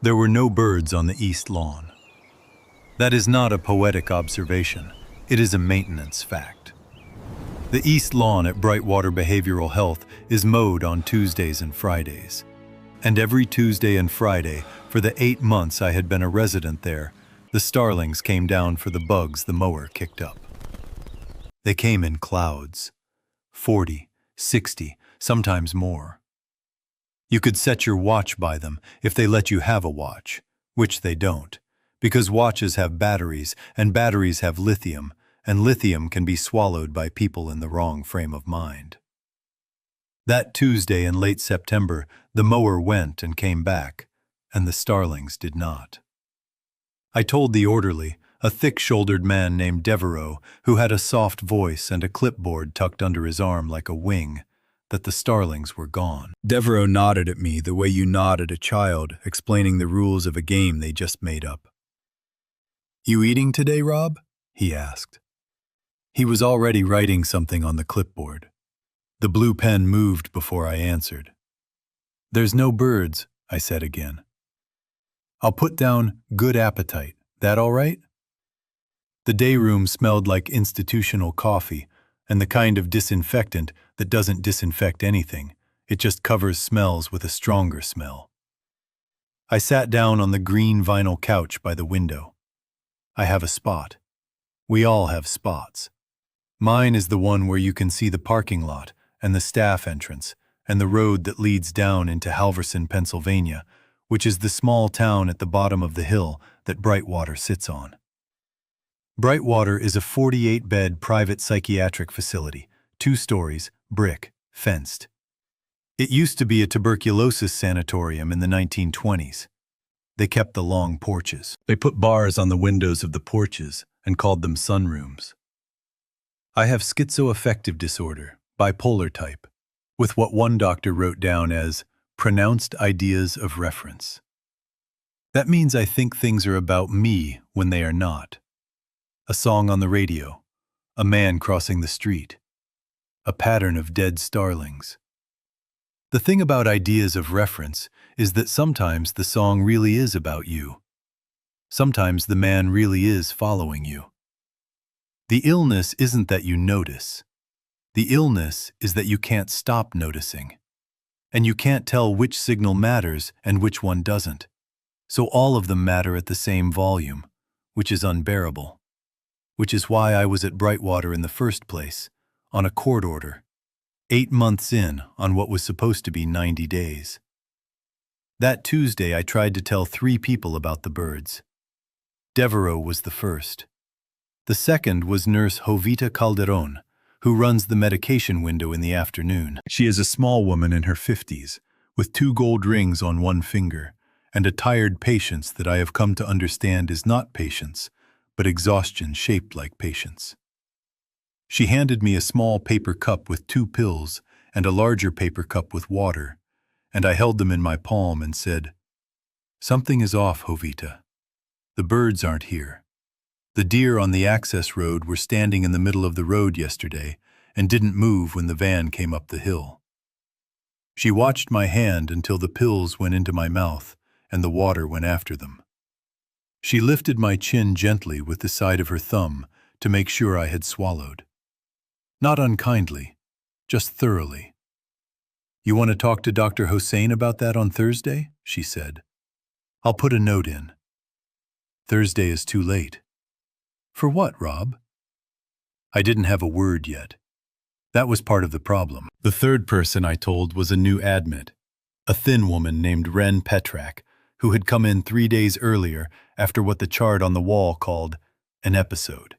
There were no birds on the east lawn. That is not a poetic observation. It is a maintenance fact. The east lawn at Brightwater Behavioral Health is mowed on Tuesdays and Fridays. And every Tuesday and Friday, for the 8 months I had been a resident there, the starlings came down for the bugs the mower kicked up. They came in clouds, 40, 60, sometimes more. You could set your watch by them if they let you have a watch, which they don't, because watches have batteries, and batteries have lithium, and lithium can be swallowed by people in the wrong frame of mind. That Tuesday in late September, the mower went and came back, and the starlings did not. I told the orderly, a thick-shouldered man named Devereaux, who had a soft voice and a clipboard tucked under his arm like a wing, that the starlings were gone. Devereaux nodded at me the way you nod at a child, explaining the rules of a game they just made up. "You eating today, Rob?" he asked. He was already writing something on the clipboard. The blue pen moved before I answered. "There's no birds," I said again. "I'll put down good appetite. That all right?" The day room smelled like institutional coffee, and the kind of disinfectant that doesn't disinfect anything. It just covers smells with a stronger smell. I sat down on the green vinyl couch by the window. I have a spot. We all have spots. Mine is the one where you can see the parking lot and the staff entrance and the road that leads down into Halverson, Pennsylvania, which is the small town at the bottom of the hill that Brightwater sits on. Brightwater is a 48-bed private psychiatric facility, 2 stories, brick, fenced. It used to be a tuberculosis sanatorium in the 1920s. They kept the long porches. They put bars on the windows of the porches and called them sunrooms. I have schizoaffective disorder, bipolar type, with what one doctor wrote down as pronounced ideas of reference. That means I think things are about me when they are not. A song on the radio, a man crossing the street, a pattern of dead starlings. The thing about ideas of reference is that sometimes the song really is about you. Sometimes the man really is following you. The illness isn't that you notice. The illness is that you can't stop noticing. And you can't tell which signal matters and which one doesn't. So all of them matter at the same volume, which is unbearable. Which is why I was at Brightwater in the first place, on a court order, 8 months in on what was supposed to be 90 days. That Tuesday I tried to tell 3 people about the birds. Devereaux was the first. The second was Nurse Jovita Calderon, who runs the medication window in the afternoon. She is a small woman in her 50s, with 2 gold rings on one finger, and a tired patience that I have come to understand is not patience, but exhaustion shaped like patience. She handed me a small paper cup with 2 pills and a larger paper cup with water, and I held them in my palm and said, "Something is off, Jovita. The birds aren't here. The deer on the access road were standing in the middle of the road yesterday and didn't move when the van came up the hill." She watched my hand until the pills went into my mouth and the water went after them. She lifted my chin gently with the side of her thumb to make sure I had swallowed. Not unkindly, just thoroughly. "You want to talk to Dr. Hossein about that on Thursday?" she said. "I'll put a note in." "Thursday is too late." "For what, Rob?" I didn't have a word yet. That was part of the problem. The third person I told was a new admit, a thin woman named Ren Petrak, who had come in 3 days earlier after what the chart on the wall called an episode.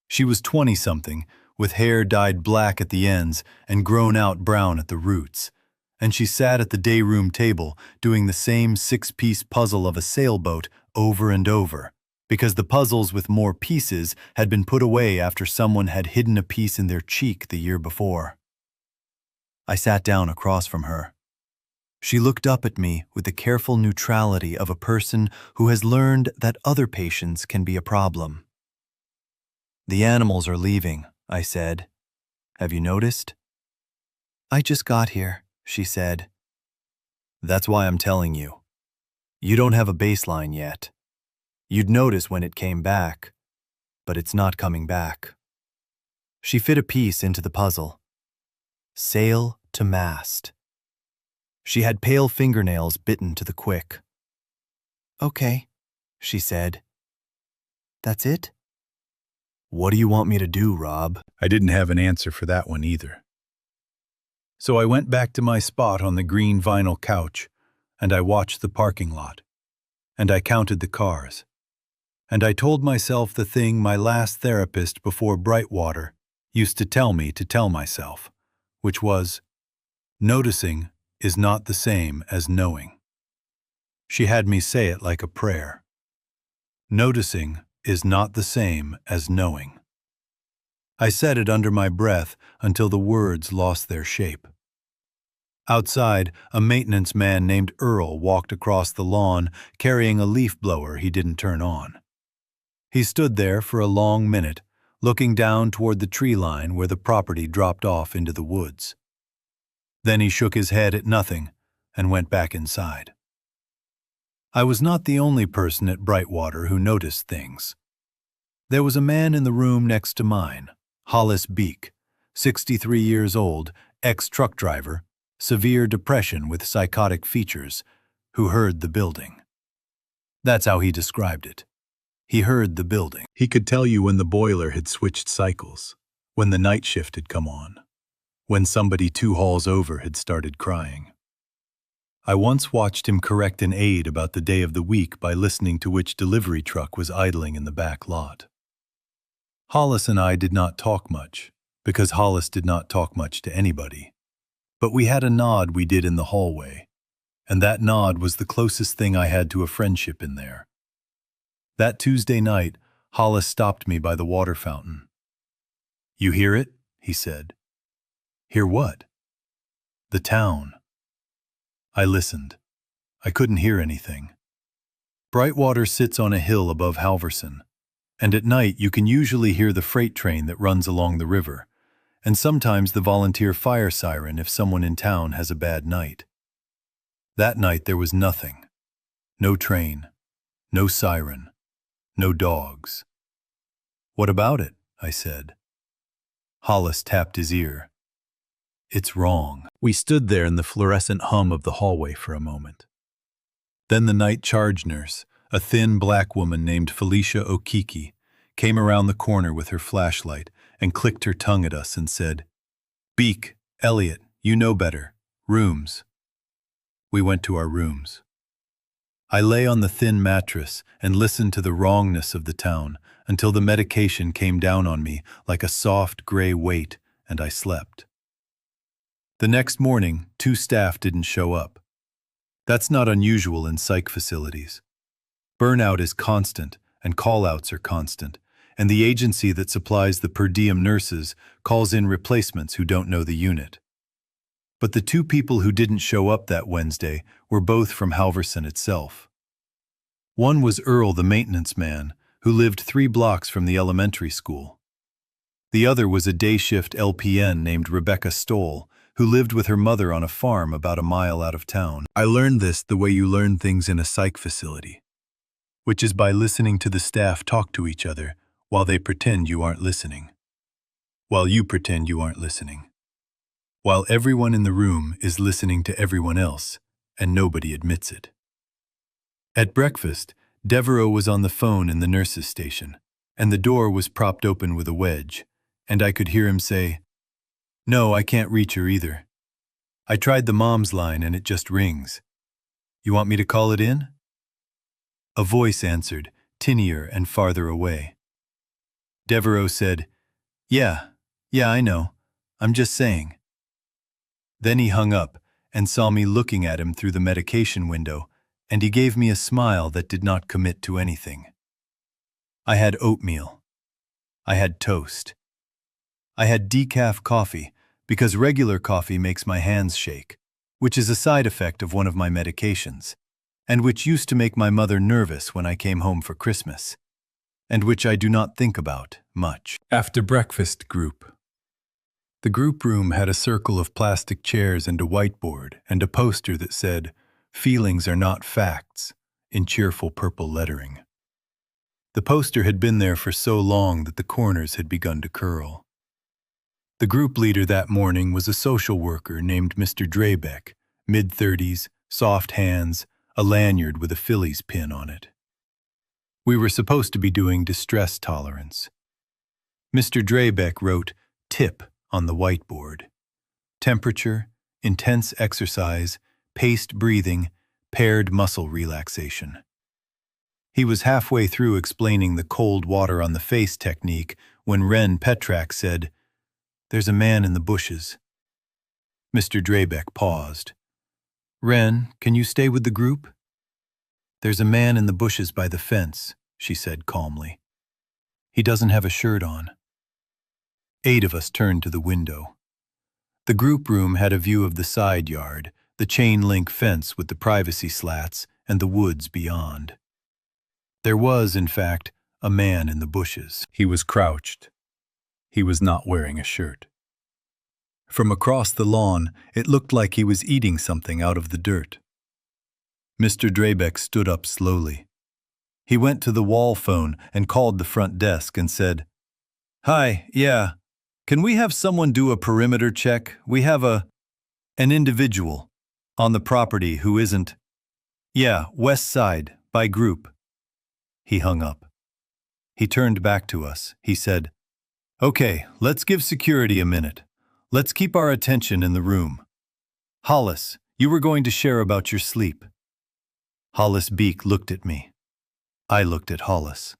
She was 20-something, with hair dyed black at the ends and grown out brown at the roots, and she sat at the day room table doing the same 6-piece puzzle of a sailboat over and over, because the puzzles with more pieces had been put away after someone had hidden a piece in their cheek the year before. I sat down across from her. She looked up at me with the careful neutrality of a person who has learned that other patients can be a problem. "The animals are leaving," I said. "Have you noticed?" "I just got here," she said. "That's why I'm telling you. You don't have a baseline yet. You'd notice when it came back, but it's not coming back. She fit a piece into the puzzle. Sail to mast. She had pale fingernails bitten to the quick. Okay, she said. That's it? What do you want me to do, Rob? I didn't have an answer for that one either. So I went back to my spot on the green vinyl couch, and I watched the parking lot, and I counted the cars, and I told myself the thing my last therapist before Brightwater used to tell me to tell myself, which was, noticing is not the same as knowing. She had me say it like a prayer. Noticing is not the same as knowing. I said it under my breath until the words lost their shape. Outside, a maintenance man named Earl walked across the lawn carrying a leaf blower he didn't turn on. He stood there for a long minute, looking down toward the tree line where the property dropped off into the woods. Then he shook his head at nothing and went back inside. I was not the only person at Brightwater who noticed things. There was a man in the room next to mine, Hollis Beek, 63 years old, ex-truck driver, severe depression with psychotic features, who heard the building. That's how he described it. He heard the building. He could tell you when the boiler had switched cycles, when the night shift had come on, when somebody 2 halls over had started crying. I once watched him correct an aide about the day of the week by listening to which delivery truck was idling in the back lot. Hollis and I did not talk much, because Hollis did not talk much to anybody. But we had a nod we did in the hallway, and that nod was the closest thing I had to a friendship in there. That Tuesday night, Hollis stopped me by the water fountain. "You hear it?" he said. "Hear what?" "The town." I listened. I couldn't hear anything. Brightwater sits on a hill above Halverson, and at night you can usually hear the freight train that runs along the river, and sometimes the volunteer fire siren if someone in town has a bad night. That night there was nothing. No train, no siren, no dogs. "What about it?" I said. Hollis tapped his ear. "It's wrong." We stood there in the fluorescent hum of the hallway for a moment. Then the night charge nurse, a thin black woman named Felicia Okiki, came around the corner with her flashlight and clicked her tongue at us and said, "Beek, Elliot, you know better. Rooms." We went to our rooms. I lay on the thin mattress and listened to the wrongness of the town until the medication came down on me like a soft gray weight and I slept. The next morning, 2 staff didn't show up. That's not unusual in psych facilities. Burnout is constant and call-outs are constant, and the agency that supplies the per diem nurses calls in replacements who don't know the unit. But the 2 people who didn't show up that Wednesday were both from Halverson itself. One was Earl, the maintenance man, who lived 3 blocks from the elementary school. The other was a day shift LPN named Rebecca Stoll, who lived with her mother on a farm about a mile out of town. I learned this the way you learn things in a psych facility, which is by listening to the staff talk to each other while they pretend you aren't listening. While you pretend you aren't listening. While everyone in the room is listening to everyone else, and nobody admits it. At breakfast, Devereaux was on the phone in the nurses' station, and the door was propped open with a wedge, and I could hear him say, "No, I can't reach her either. I tried the mom's line and it just rings. You want me to call it in?" A voice answered, tinnier and farther away. Devereaux said, Yeah, I know. I'm just saying." Then he hung up and saw me looking at him through the medication window, and he gave me a smile that did not commit to anything. I had oatmeal. I had toast. I had decaf coffee because regular coffee makes my hands shake, which is a side effect of one of my medications, and which used to make my mother nervous when I came home for Christmas, and which I do not think about much. After breakfast group. The group room had a circle of plastic chairs and a whiteboard and a poster that said, "Feelings are not facts. in cheerful purple lettering. The poster had been there for so long that the corners had begun to curl. The group leader that morning was a social worker named Mr. Drabeck, mid-30s, soft hands, a lanyard with a Phillies pin on it. We were supposed to be doing distress tolerance. Mr. Drabeck wrote TIP on the whiteboard. Temperature, intense exercise, paced breathing, paired muscle relaxation. He was halfway through explaining the cold water on the face technique when Ren Petrak said, "There's a man in the bushes." Mr. Drabeck paused. "Ren, can you stay with the group?" "There's a man in the bushes by the fence," she said calmly. "He doesn't have a shirt on." 8 of us turned to the window. The group room had a view of the side yard, the chain-link fence with the privacy slats, and the woods beyond. There was, in fact, a man in the bushes. He was crouched. He was not wearing a shirt. From across the lawn, it looked like he was eating something out of the dirt. Mr. Drabeck stood up slowly. He went to the wall phone and called the front desk and said, "Hi, yeah. Can we have someone do a perimeter check? We have an individual on the property who isn't. Yeah, west side, by group." He hung up. He turned back to us. He said, "Okay, let's give security a minute. Let's keep our attention in the room. Hollis, you were going to share about your sleep." Hollis Beek looked at me. I looked at Hollis.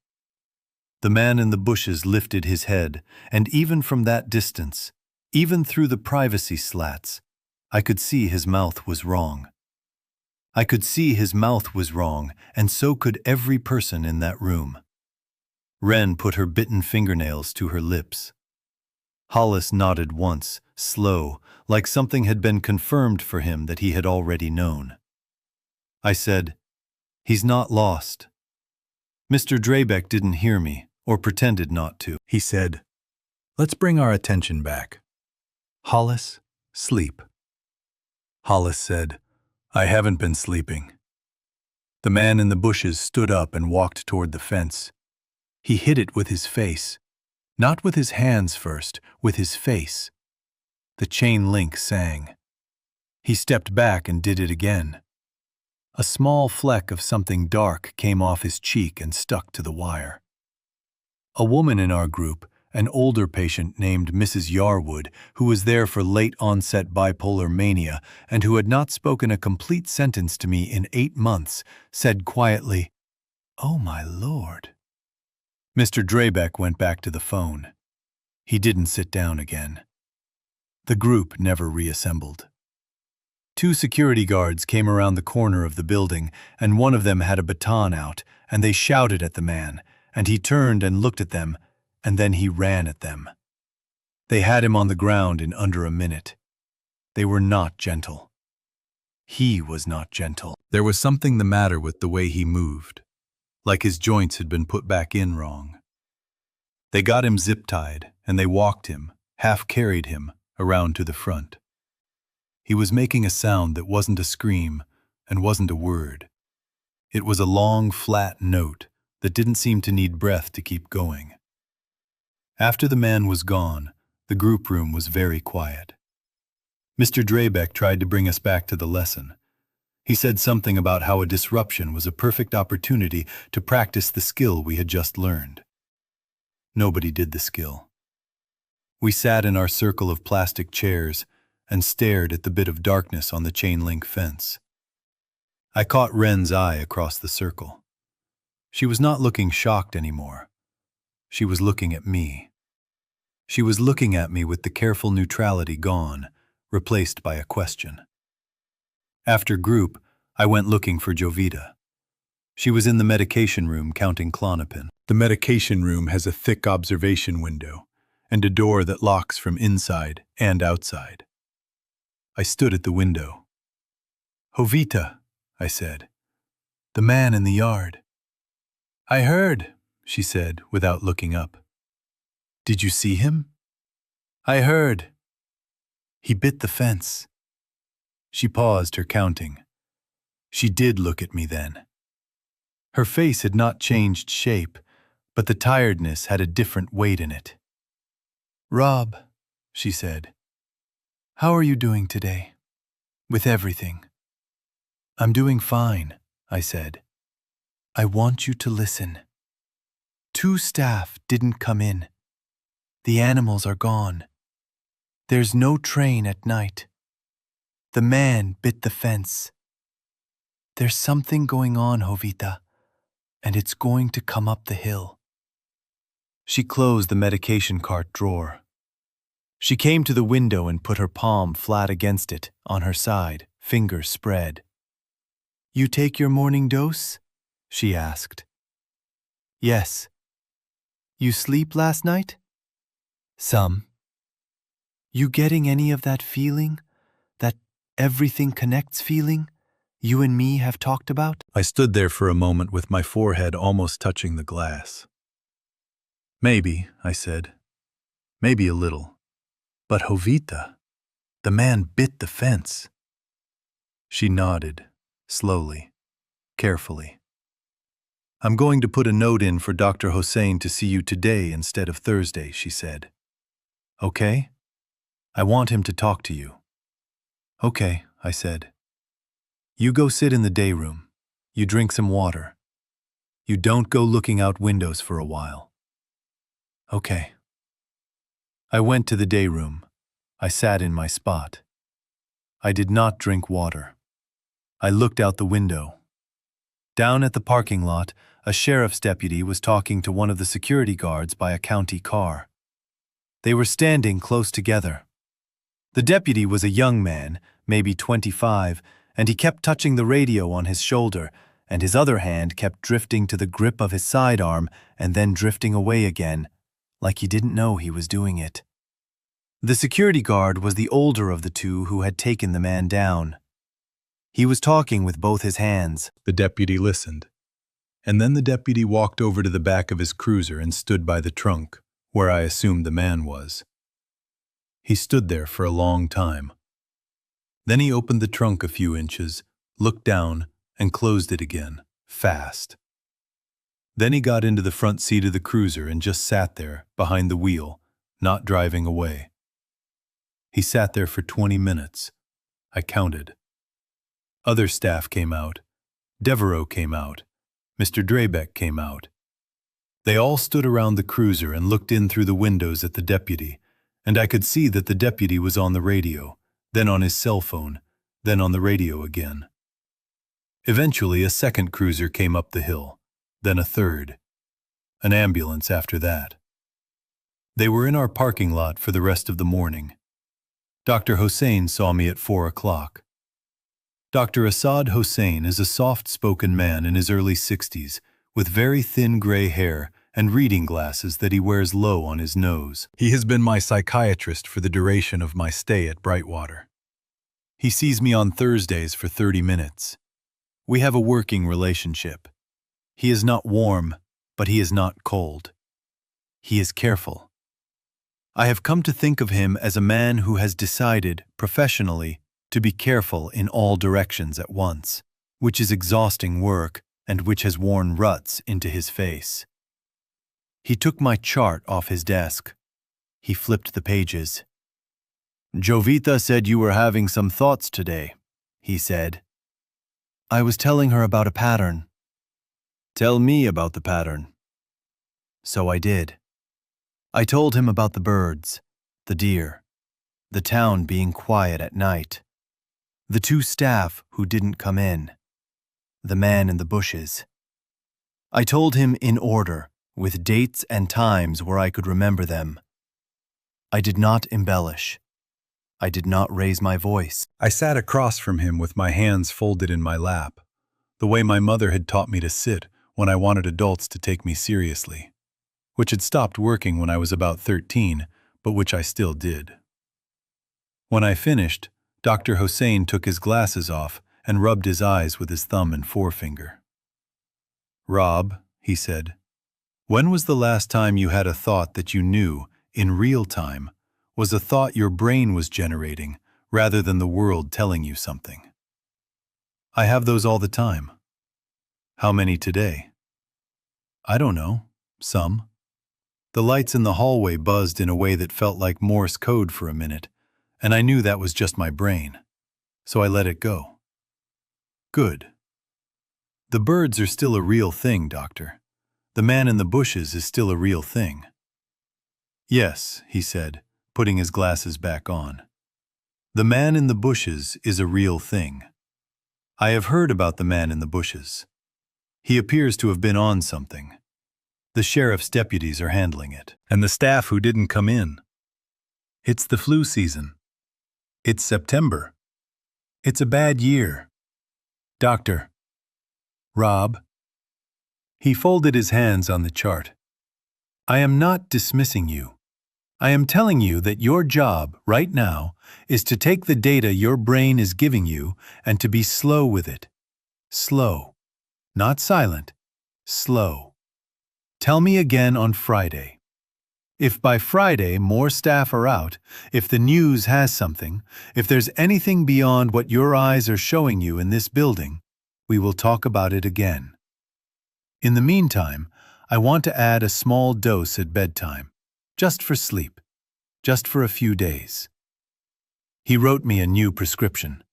The man in the bushes lifted his head, and even from that distance, even through the privacy slats, I could see his mouth was wrong. I could see his mouth was wrong, and so could every person in that room. Ren put her bitten fingernails to her lips. Hollis nodded once, slow, like something had been confirmed for him that he had already known. I said, "He's not lost." Mr. Drabeck didn't hear me, or pretended not to. He said, "Let's bring our attention back. Hollis, sleep." Hollis said, "I haven't been sleeping." The man in the bushes stood up and walked toward the fence. He hit it with his face. Not with his hands first, with his face. The chain link sang. He stepped back and did it again. A small fleck of something dark came off his cheek and stuck to the wire. A woman in our group, an older patient named Mrs. Yarwood, who was there for late-onset bipolar mania and who had not spoken a complete sentence to me in 8 months, said quietly, "Oh, my Lord." Mr. Drabeck went back to the phone. He didn't sit down again. The group never reassembled. 2 security guards came around the corner of the building, and one of them had a baton out, and they shouted at the man, and he turned and looked at them, and then he ran at them. They had him on the ground in under a minute. They were not gentle. He was not gentle. There was something the matter with the way he moved, like his joints had been put back in wrong. They got him zip-tied, and they walked him, half-carried him, around to the front. He was making a sound that wasn't a scream and wasn't a word. It was a long, flat note that didn't seem to need breath to keep going. After the man was gone, the group room was very quiet. Mr. Drabeck tried to bring us back to the lesson. He said something about how a disruption was a perfect opportunity to practice the skill we had just learned. Nobody did the skill. We sat in our circle of plastic chairs and stared at the bit of darkness on the chain-link fence. I caught Ren's eye across the circle. She was not looking shocked anymore. She was looking at me. She was looking at me with the careful neutrality gone, replaced by a question. After group, I went looking for Jovita. She was in the medication room counting Klonopin. The medication room has a thick observation window and a door that locks from inside and outside. I stood at the window. "Jovita," I said. "The man in the yard." "I heard," she said without looking up. "Did you see him?" "I heard." "He bit the fence." She paused her counting. She did look at me then. Her face had not changed shape, but the tiredness had a different weight in it. "Rob," she said, "how are you doing today? With everything?" "I'm doing fine," I said. "I want you to listen. 2 staff didn't come in. The animals are gone. There's no train at night. The man bit the fence. There's something going on, Jovita, and it's going to come up the hill." She closed the medication cart drawer. She came to the window and put her palm flat against it, on her side, fingers spread. "You take your morning dose?" she asked. "Yes." "You sleep last night?" "Some." "You getting any of that feeling, that everything connects feeling, you and me have talked about?" I stood there for a moment with my forehead almost touching the glass. "Maybe," I said. "Maybe a little. But Jovita, the man bit the fence." She nodded, slowly, carefully. "I'm going to put a note in for Dr. Hossein to see you today instead of Thursday," she said. "Okay? I want him to talk to you." "Okay," I said. "You go sit in the day room. You drink some water. You don't go looking out windows for a while." "Okay." I went to the day room. I sat in my spot. I did not drink water. I looked out the window. Down at the parking lot, a sheriff's deputy was talking to one of the security guards by a county car. They were standing close together. The deputy was a young man, maybe 25, and he kept touching the radio on his shoulder, and his other hand kept drifting to the grip of his sidearm and then drifting away again, like he didn't know he was doing it. The security guard was the older of the two who had taken the man down. He was talking with both his hands. The deputy listened. And then the deputy walked over to the back of his cruiser and stood by the trunk, where I assumed the man was. He stood there for a long time. Then he opened the trunk a few inches, looked down, and closed it again, fast. Then he got into the front seat of the cruiser and just sat there, behind the wheel, not driving away. He sat there for 20 minutes. I counted. Other staff came out. Devereaux came out. Mr. Drabeck came out. They all stood around the cruiser and looked in through the windows at the deputy, and I could see that the deputy was on the radio, then on his cell phone, then on the radio again. Eventually, a second cruiser came up the hill, then a third. An ambulance after that. They were in our parking lot for the rest of the morning. Dr. Hossein saw me at 4 o'clock. Dr. Assad Hossein is a soft-spoken man in his early 60s, with very thin gray hair and reading glasses that he wears low on his nose. He has been my psychiatrist for the duration of my stay at Brightwater. He sees me on Thursdays for 30 minutes. We have a working relationship. He is not warm, but he is not cold. He is careful. I have come to think of him as a man who has decided, professionally, to be careful in all directions at once, which is exhausting work and which has worn ruts into his face. He took my chart off his desk. He flipped the pages. "Jovita said you were having some thoughts today," he said. "I was telling her about a pattern." "Tell me about the pattern." So I did. I told him about the birds, the deer, the town being quiet at night, the 2 staff who didn't come in, the man in the bushes. I told him in order, with dates and times where I could remember them. I did not embellish. I did not raise my voice. I sat across from him with my hands folded in my lap, the way my mother had taught me to sit when I wanted adults to take me seriously, which had stopped working when I was about 13, but which I still did. When I finished, Dr. Hossein took his glasses off and rubbed his eyes with his thumb and forefinger. "Rob," he said, "when was the last time you had a thought that you knew, in real time, was a thought your brain was generating rather than the world telling you something?" "I have those all the time." How many today? I don't know. Some. The lights in the hallway buzzed in a way that felt like Morse code for a minute, and I knew that was just my brain. So I let it go. Good. The birds are still a real thing, Doctor. The man in the bushes is still a real thing. Yes, he said, putting his glasses back on. The man in the bushes is a real thing. I have heard about the man in the bushes. He appears to have been on something. The sheriff's deputies are handling it. And the staff who didn't come in. It's the flu season. It's September. It's a bad year. Doctor. Rob. He folded his hands on the chart. I am not dismissing you. I am telling you that your job, right now, is to take the data your brain is giving you and to be slow with it. Slow. Not silent. Slow. Tell me again on Friday. If by Friday more staff are out, if the news has something, if there's anything beyond what your eyes are showing you in this building, we will talk about it again. In the meantime, I want to add a small dose at bedtime, just for sleep, just for a few days. He wrote me a new prescription.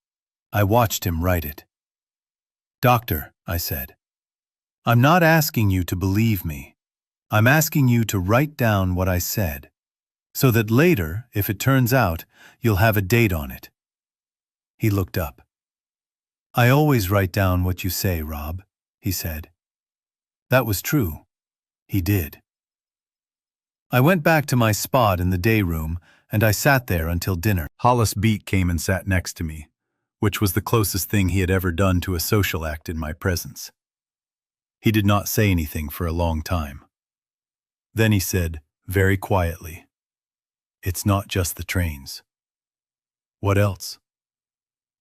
I watched him write it. Doctor, I said, I'm not asking you to believe me. I'm asking you to write down what I said, so that later, if it turns out, you'll have a date on it. He looked up. I always write down what you say, Rob, he said. That was true. He did. I went back to my spot in the day room, and I sat there until dinner. Hollis Beat came and sat next to me, which was the closest thing he had ever done to a social act in my presence. He did not say anything for a long time. Then he said, very quietly, it's not just the trains. What else?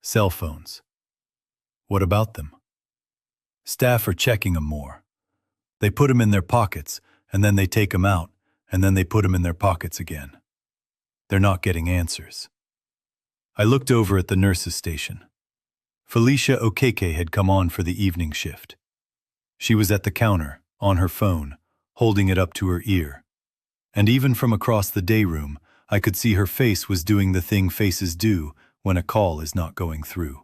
Cell phones. What about them? Staff are checking them more. They put them in their pockets, and then they take them out, and then they put them in their pockets again. They're not getting answers. I looked over at the nurse's station. Felicia Okeke had come on for the evening shift. She was at the counter, on her phone, holding it up to her ear. And even from across the day room, I could see her face was doing the thing faces do when a call is not going through.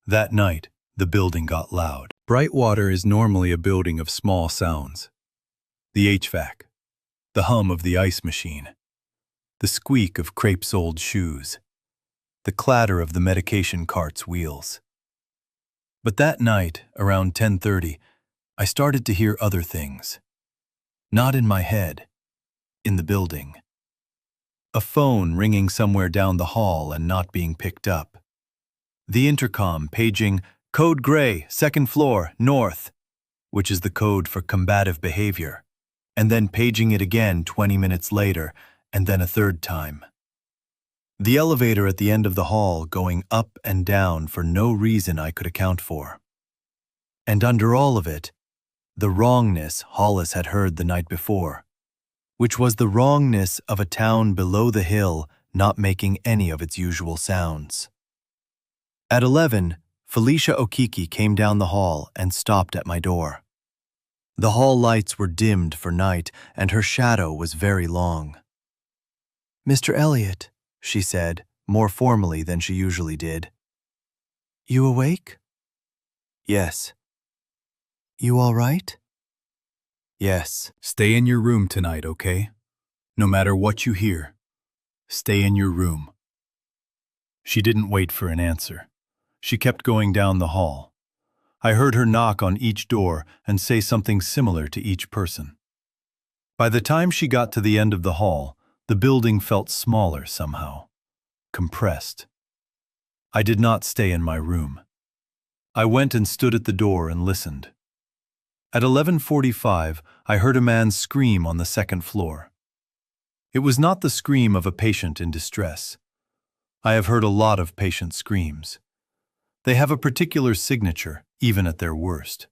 That night, the building got loud. Brightwater is normally a building of small sounds. The HVAC, the hum of the ice machine, the squeak of crepe-soled shoes, the clatter of the medication cart's wheels. But that night, around 10:30, I started to hear other things. Not in my head, in the building. A phone ringing somewhere down the hall and not being picked up. The intercom paging, Code Gray, 2nd floor, north, which is the code for combative behavior, and then paging it again 20 minutes later, and then a third time. The elevator at the end of the hall going up and down for no reason I could account for. And under all of it, the wrongness Hollis had heard the night before, which was the wrongness of a town below the hill not making any of its usual sounds. At 11, Felicia Okeke came down the hall and stopped at my door. The hall lights were dimmed for night, and her shadow was very long. Mr. Elliot, she said, more formally than she usually did. You awake? Yes. You all right? Yes. Stay in your room tonight, okay? No matter what you hear, stay in your room. She didn't wait for an answer. She kept going down the hall. I heard her knock on each door and say something similar to each person. By the time she got to the end of the hall, the building felt smaller somehow, compressed. I did not stay in my room. I went and stood at the door and listened. At 11:45, I heard a man scream on the 2nd floor. It was not the scream of a patient in distress. I have heard a lot of patient screams. They have a particular signature, even at their worst.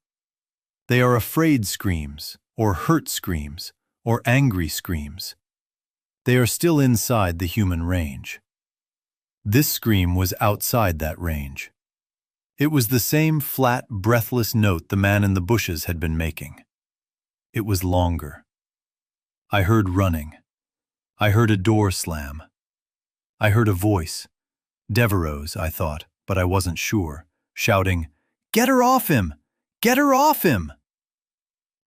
They are afraid screams, or hurt screams, or angry screams. They are still inside the human range. This scream was outside that range. It was the same flat, breathless note the man in the bushes had been making. It was longer. I heard running. I heard a door slam. I heard a voice. Devereaux's, I thought, but I wasn't sure, shouting, "Get her off him! Get her off him!"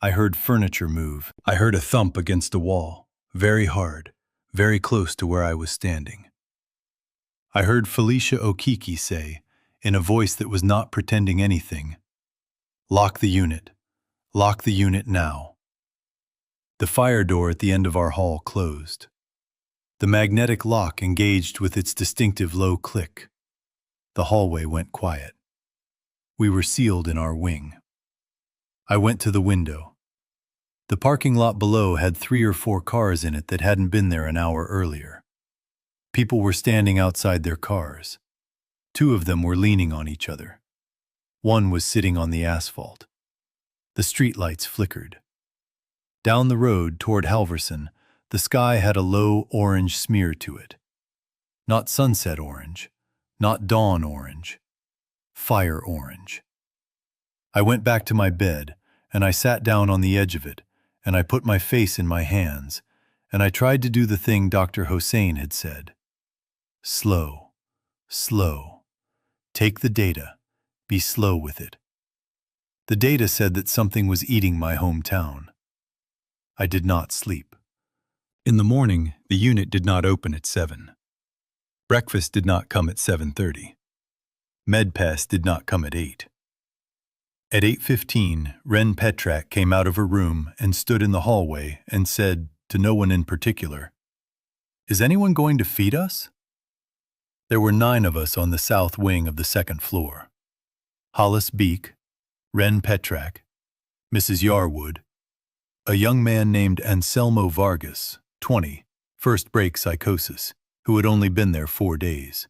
I heard furniture move. I heard a thump against a wall, very hard, very close to where I was standing. I heard Felicia Okiki say, in a voice that was not pretending anything, "Lock the unit. Lock the unit now." The fire door at the end of our hall closed. The magnetic lock engaged with its distinctive low click. The hallway went quiet. We were sealed in our wing. I went to the window. The parking lot below had 3 or 4 cars in it that hadn't been there an hour earlier. People were standing outside their cars. 2 of them were leaning on each other. One was sitting on the asphalt. The streetlights flickered. Down the road toward Halverson, the sky had a low orange smear to it. Not sunset orange, not dawn orange, fire orange. I went back to my bed, and I sat down on the edge of it, and I put my face in my hands, and I tried to do the thing Dr. Hossein had said. Slow, slow. Take the data. Be slow with it. The data said that something was eating my hometown. I did not sleep. In the morning, the unit did not open at 7. Breakfast did not come at 7:30. MedPass did not come at 8. At 8:15, Ren Petrak came out of her room and stood in the hallway and said, to no one in particular, "Is anyone going to feed us?" There were 9 of us on the south wing of the 2nd floor. Hollis Beek, Ren Petrak, Mrs. Yarwood, a young man named Anselmo Vargas, 20, first break psychosis, who had only been there 4 days.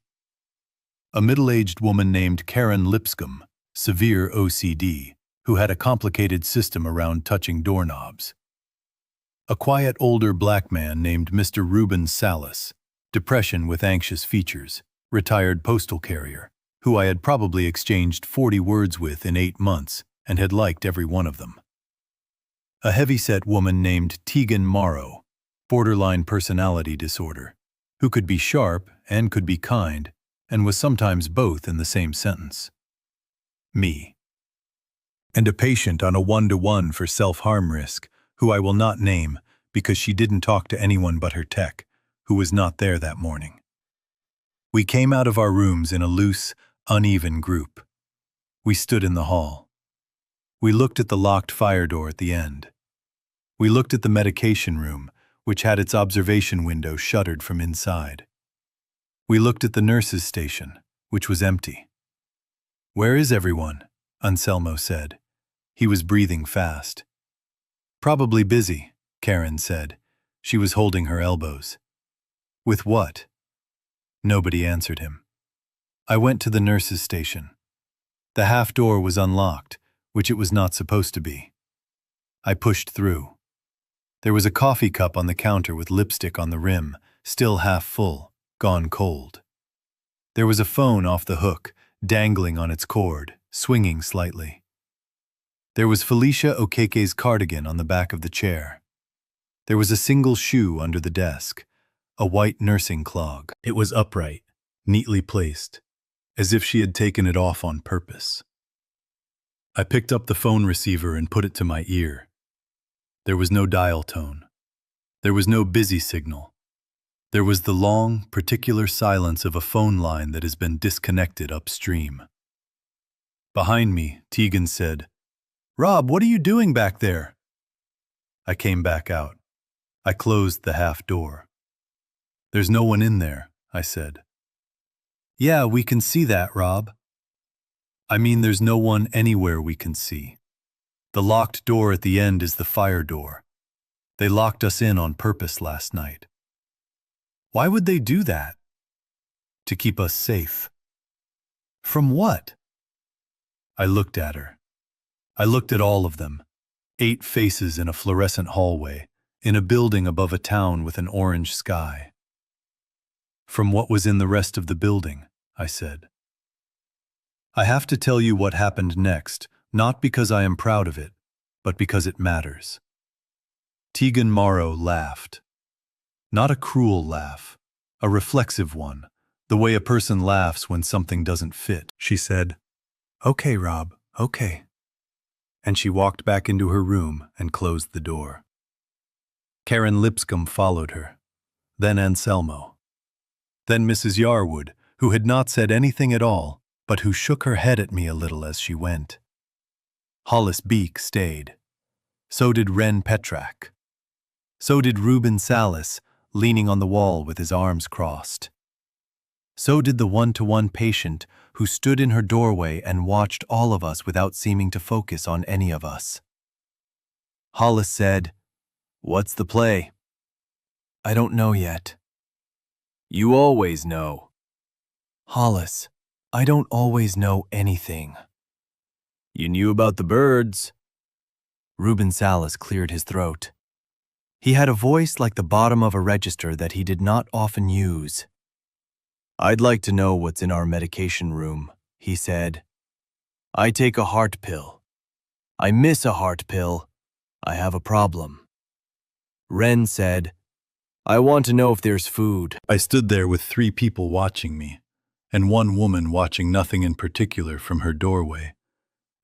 A middle-aged woman named Karen Lipscomb, severe OCD, who had a complicated system around touching doorknobs. A quiet older black man named Mr. Reuben Salas, depression with anxious features, retired postal carrier, who I had probably exchanged 40 words with in 8 months and had liked every one of them. A heavyset woman named Tegan Morrow, borderline personality disorder, who could be sharp and could be kind, and was sometimes both in the same sentence. Me. And a patient on a 1-to-1 for self-harm risk, who I will not name because she didn't talk to anyone but her tech, who was not there that morning. We came out of our rooms in a loose, uneven group. We stood in the hall. We looked at the locked fire door at the end. We looked at the medication room, which had its observation window shuttered from inside. We looked at the nurse's station, which was empty. "Where is everyone?" Anselmo said. He was breathing fast. "Probably busy," Karen said. She was holding her elbows. "With what?" Nobody answered him. I went to the nurse's station. The half door was unlocked, which it was not supposed to be. I pushed through. There was a coffee cup on the counter with lipstick on the rim, still half full, gone cold. There was a phone off the hook, dangling on its cord, swinging slightly. There was Felicia Okeke's cardigan on the back of the chair. There was a single shoe under the desk, a white nursing clog. It was upright, neatly placed, as if she had taken it off on purpose. I picked up the phone receiver and put it to my ear. There was no dial tone. There was no busy signal. There was the long, particular silence of a phone line that has been disconnected upstream. Behind me, Tegan said, "Rob, what are you doing back there?" I came back out. I closed the half door. "There's no one in there," I said. "Yeah, we can see that, Rob." "I mean, there's no one anywhere we can see. The locked door at the end is the fire door. They locked us in on purpose last night." "Why would they do that?" "To keep us safe." "From what?" I looked at her. I looked at all of them. 8 faces in a fluorescent hallway, in a building above a town with an orange sky. "From what was in the rest of the building," I said. I have to tell you what happened next, not because I am proud of it, but because it matters. Tegan Morrow laughed. Not a cruel laugh, a reflexive one, the way a person laughs when something doesn't fit. She said, "Okay, Rob, okay." And she walked back into her room and closed the door. Karen Lipscomb followed her, then Anselmo. Then Mrs. Yarwood, who had not said anything at all, but who shook her head at me a little as she went. Hollis Beek stayed. So did Ren Petrak. So did Reuben Salas, leaning on the wall with his arms crossed. So did the one-to-one patient who stood in her doorway and watched all of us without seeming to focus on any of us. Hollis said, "What's the play?" "I don't know yet." "You always know." "Hollis, I don't always know anything." "You knew about the birds." Reuben Salas cleared his throat. He had a voice like the bottom of a register that he did not often use. "I'd like to know what's in our medication room," he said. "I take a heart pill. I miss a heart pill. I have a problem." Ren said, "I want to know if there's food." I stood there with 3 people watching me, and 1 woman watching nothing in particular from her doorway,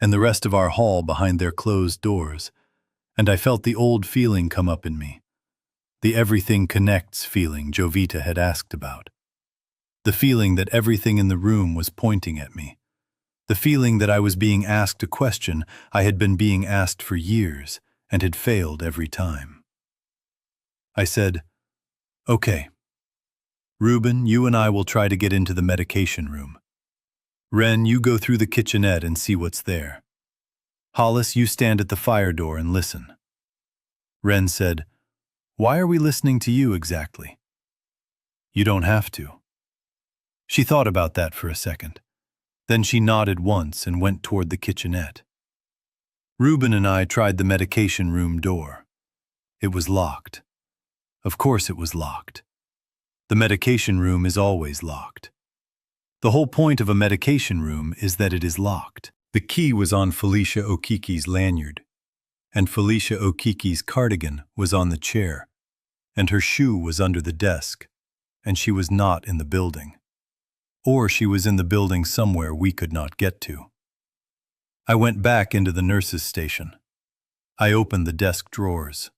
and the rest of our hall behind their closed doors, and I felt the old feeling come up in me, the everything connects feeling Jovita had asked about. The feeling that everything in the room was pointing at me. The feeling that I was being asked a question I had been being asked for years and had failed every time. I said, "Okay. Reuben, you and I will try to get into the medication room. Ren, you go through the kitchenette and see what's there. Hollis, you stand at the fire door and listen." Ren said, "Why are we listening to you exactly?" "You don't have to." She thought about that for a second. Then she nodded once and went toward the kitchenette. Reuben and I tried the medication room door. It was locked. Of course it was locked. The medication room is always locked. The whole point of a medication room is that it is locked. The key was on Felicia Okiki's lanyard, and Felicia Okiki's cardigan was on the chair, and her shoe was under the desk, and she was not in the building. Or she was in the building somewhere we could not get to. I went back into the nurse's station. I opened the desk drawers.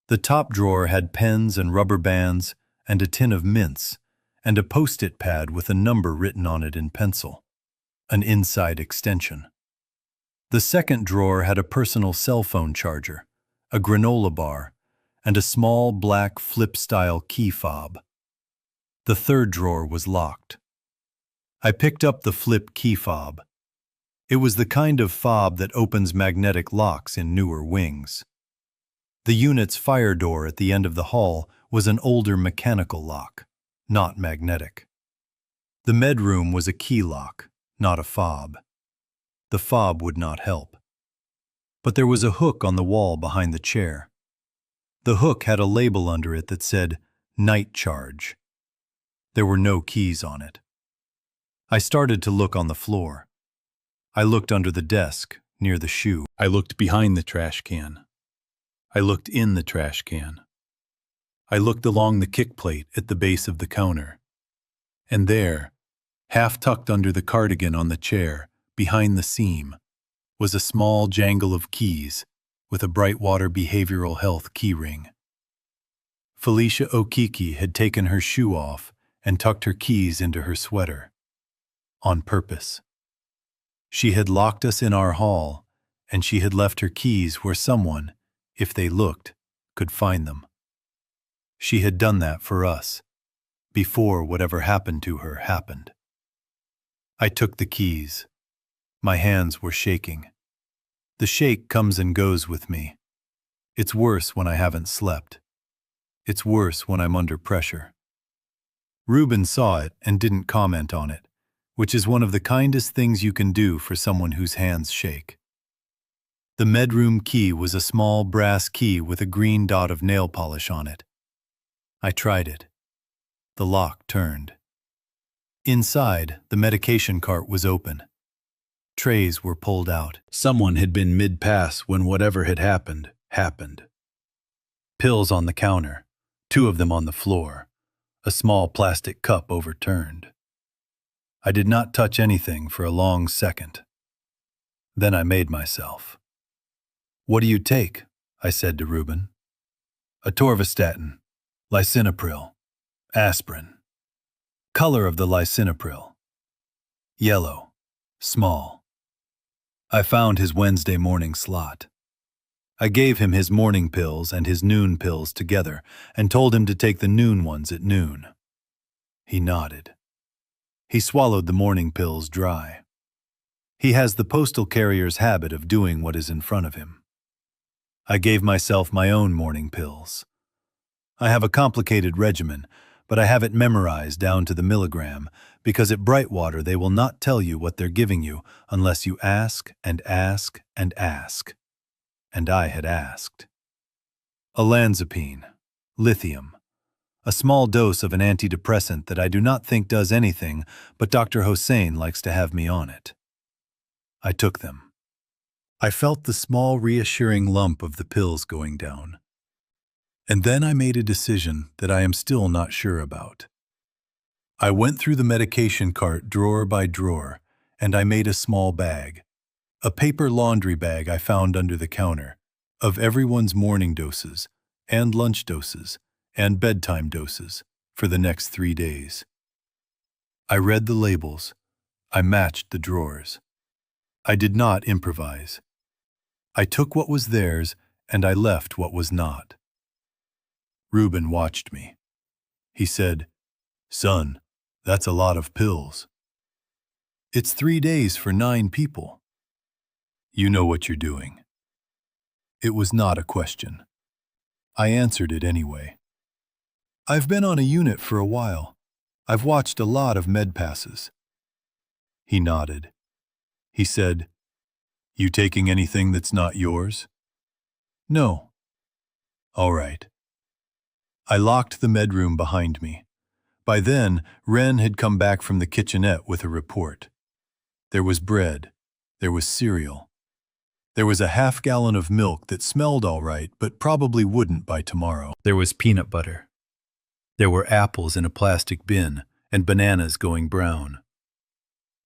The top drawer had pens and rubber bands and a tin of mints and a post-it pad with a number written on it in pencil, an inside extension. The second drawer had a personal cell phone charger, a granola bar, and a small black flip-style key fob. The third drawer was locked. I picked up the flip key fob. It was the kind of fob that opens magnetic locks in newer wings. The unit's fire door at the end of the hall was an older mechanical lock, not magnetic. The med room was a key lock, not a fob. The fob would not help. But there was a hook on the wall behind the chair. The hook had a label under it that said, "Night Charge." There were no keys on it. I started to look on the floor. I looked under the desk, near the shoe. I looked behind the trash can. I looked in the trash can. I looked along the kick plate at the base of the counter. And there, half tucked under the cardigan on the chair, behind the seam, was a small jangle of keys with a Brightwater Behavioral Health keyring. Felicia Okiki had taken her shoe off and tucked her keys into her sweater. On purpose. She had locked us in our hall, and she had left her keys where someone, if they looked, could find them. She had done that for us, before whatever happened to her happened. I took the keys. My hands were shaking. The shake comes and goes with me. It's worse when I haven't slept. It's worse when I'm under pressure. Reuben saw it and didn't comment on it, which is one of the kindest things you can do for someone whose hands shake. The medroom key was a small brass key with a green dot of nail polish on it. I tried it. The lock turned. Inside, the medication cart was open. Trays were pulled out. Someone had been mid-pass when whatever had happened, happened. Pills on the counter, 2 of them on the floor, a small plastic cup overturned. I did not touch anything for a long second. Then I made myself. "What do you take?" I said to Reuben. "Atorvastatin, lisinopril, aspirin." Color of the lisinopril: yellow, small. I found his Wednesday morning slot. I gave him his morning pills and his noon pills together and told him to take the noon ones at noon. He nodded. He swallowed the morning pills dry. He has the postal carrier's habit of doing what is in front of him. I gave myself my own morning pills. I have a complicated regimen, but I have it memorized down to the milligram, because at Brightwater they will not tell you what they're giving you unless you ask and ask and ask. And I had asked. Olanzapine, lithium, a small dose of an antidepressant that I do not think does anything, but Dr. Hossein likes to have me on it. I took them. I felt the small reassuring lump of the pills going down. And then I made a decision that I am still not sure about. I went through the medication cart drawer by drawer, and I made a small bag, a paper laundry bag I found under the counter, of everyone's morning doses, and lunch doses, and bedtime doses, for the next 3 days. I read the labels. I matched the drawers. I did not improvise. I took what was theirs, and I left what was not. Reuben watched me. He said, "Son, that's a lot of pills." "It's 3 days for 9 people." "You know what you're doing." It was not a question. I answered it anyway. "I've been on a unit for a while. I've watched a lot of med passes." He nodded. He said, "You taking anything that's not yours?" "No." "All right." I locked the med room behind me. By then, Wren had come back from the kitchenette with a report. There was bread. There was cereal. There was a half-gallon of milk that smelled all right, but probably wouldn't by tomorrow. There was peanut butter. There were apples in a plastic bin and bananas going brown.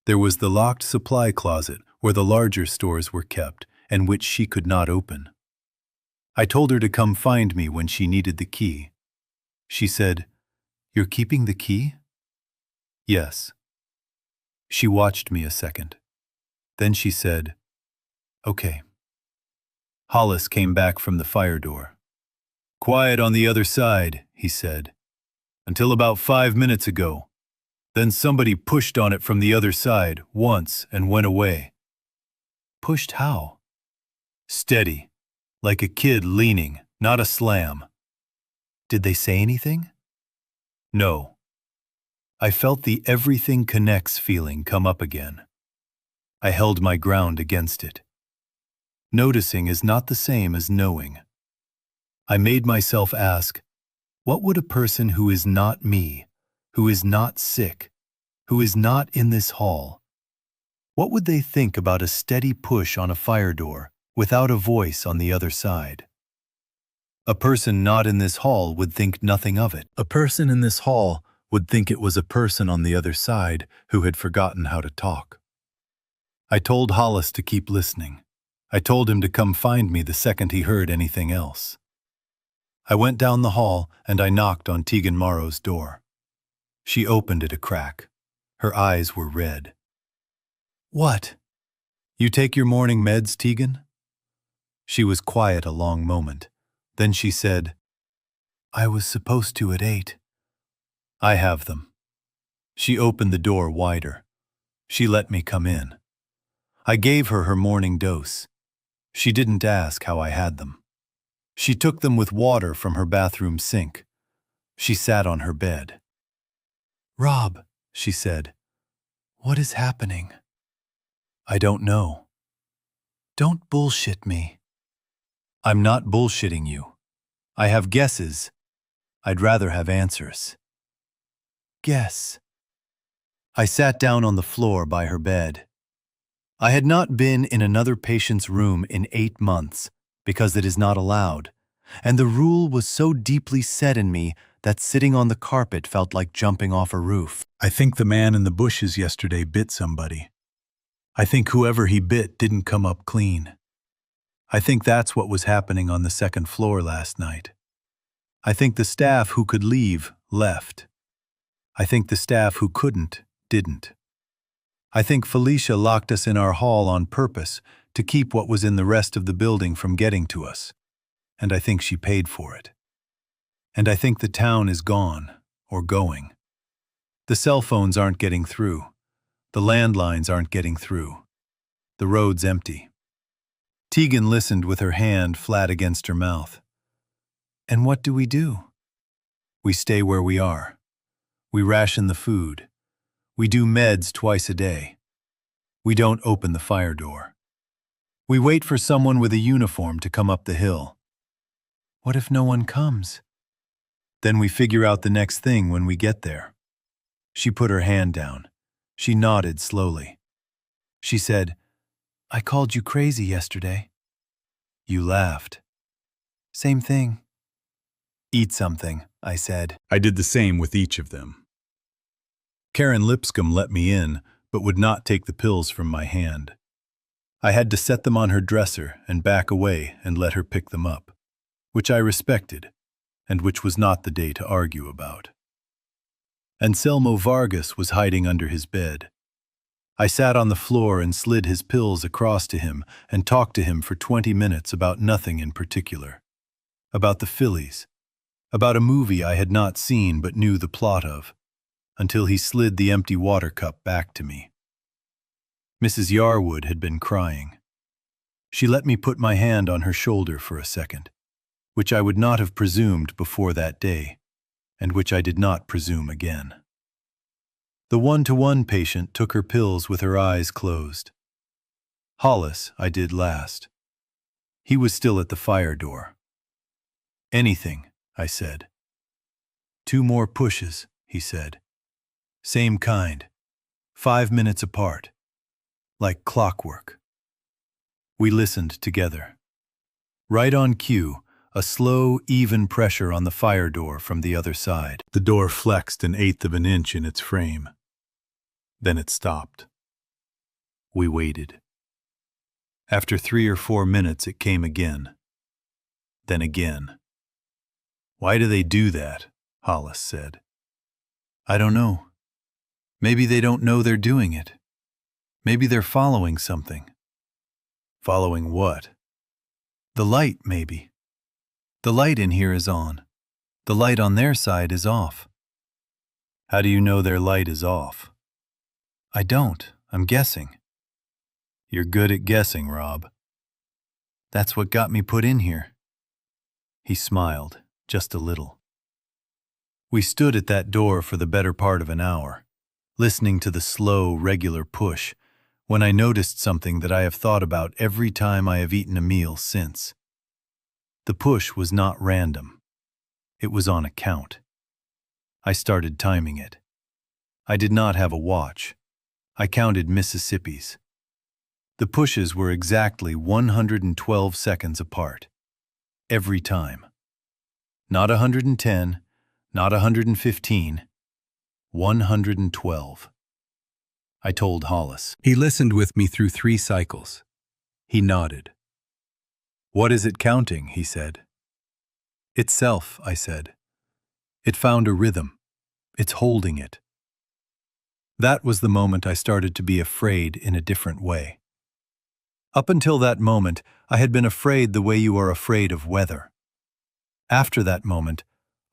There was the locked supply closet where the larger stores were kept and which she could not open. I told her to come find me when she needed the key. She said, "You're keeping the key?" "Yes." She watched me a second. Then she said, "Okay." Hollis came back from the fire door. "Quiet on the other side," he said, "until about 5 minutes ago. Then somebody pushed on it from the other side once and went away." "Pushed how?" "Steady, like a kid leaning, not a slam." "Did they say anything?" "No." I felt the everything connects feeling come up again. I held my ground against it. Noticing is not the same as knowing. I made myself ask, what would a person who is not me, who is not sick, who is not in this hall, what would they think about a steady push on a fire door without a voice on the other side? A person not in this hall would think nothing of it. A person in this hall would think it was a person on the other side who had forgotten how to talk. I told Hollis to keep listening. I told him to come find me the second he heard anything else. I went down the hall and I knocked on Tegan Morrow's door. She opened it a crack. Her eyes were red. "What? You take your morning meds, Tegan?" She was quiet a long moment. Then she said, "I was supposed to at 8. "I have them." She opened the door wider. She let me come in. I gave her her morning dose. She didn't ask how I had them. She took them with water from her bathroom sink. She sat on her bed. "Rob," she said, "what is happening?" "I don't know." "Don't bullshit me." "I'm not bullshitting you. I have guesses. I'd rather have answers." "Guess." I sat down on the floor by her bed. I had not been in another patient's room in 8 months because it is not allowed, and the rule was so deeply set in me that sitting on the carpet felt like jumping off a roof. I think the man in the bushes yesterday bit somebody. I think whoever he bit didn't come up clean. I think that's what was happening on the second floor last night. I think the staff who could leave left. I think the staff who couldn't didn't. I think Felicia locked us in our hall on purpose to keep what was in the rest of the building from getting to us, and I think she paid for it. And I think the town is gone, or going. The cell phones aren't getting through. The landlines aren't getting through. The road's empty. Tegan listened with her hand flat against her mouth. And what do? We stay where we are. We ration the food. We do meds twice a day. We don't open the fire door. We wait for someone with a uniform to come up the hill. What if no one comes? Then we figure out the next thing when we get there. She put her hand down. She nodded slowly. She said, I called you crazy yesterday. You laughed. Same thing. Eat something, I said. I did the same with each of them. Karen Lipscomb let me in, but would not take the pills from my hand. I had to set them on her dresser and back away and let her pick them up, which I respected, and which was not the day to argue about. Anselmo Vargas was hiding under his bed. I sat on the floor and slid his pills across to him and talked to him for 20 minutes about nothing in particular. About the Phillies. About a movie I had not seen but knew the plot of, until he slid the empty water cup back to me. Mrs. Yarwood had been crying. She let me put my hand on her shoulder for a second, which I would not have presumed before that day, and which I did not presume again. The one-to-one patient took her pills with her eyes closed. Hollis I did last. He was still at the fire door. Anything, I said. 2 more pushes, he said. Same kind. 5 minutes apart. Like clockwork. We listened together. Right on cue, a slow, even pressure on the fire door from the other side. The door flexed 1/8 of an inch in its frame. Then it stopped. We waited. After 3 or 4 minutes, it came again. Then again. Why do they do that? Hollis said. I don't know. Maybe they don't know they're doing it. Maybe they're following something. Following what? The light, maybe. The light in here is on. The light on their side is off. How do you know their light is off? I don't. I'm guessing. You're good at guessing, Rob. That's what got me put in here. He smiled, just a little. We stood at that door for the better part of an hour, listening to the slow, regular push, when I noticed something that I have thought about every time I have eaten a meal since. The push was not random. It was on a count. I started timing it. I did not have a watch. I counted Mississippi's. The pushes were exactly 112 seconds apart. Every time. Not 110, not 115, 112. I told Hollis. He listened with me through 3 cycles. He nodded. What is it counting? He said. Itself, I said. It found a rhythm. It's holding it. That was the moment I started to be afraid in a different way. Up until that moment, I had been afraid the way you are afraid of weather. After that moment,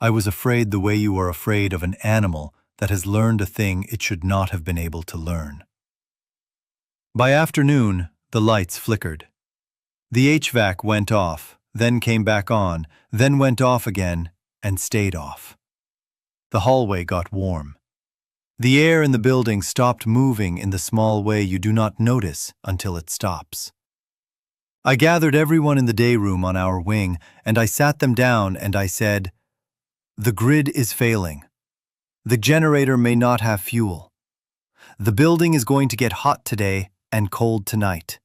I was afraid the way you are afraid of an animal that has learned a thing it should not have been able to learn. By afternoon, the lights flickered. The HVAC went off, then came back on, then went off again, and stayed off. The hallway got warm. The air in the building stopped moving in the small way you do not notice until it stops. I gathered everyone in the day room on our wing, and I sat them down and I said, the grid is failing. The generator may not have fuel. The building is going to get hot today, and cold tonight.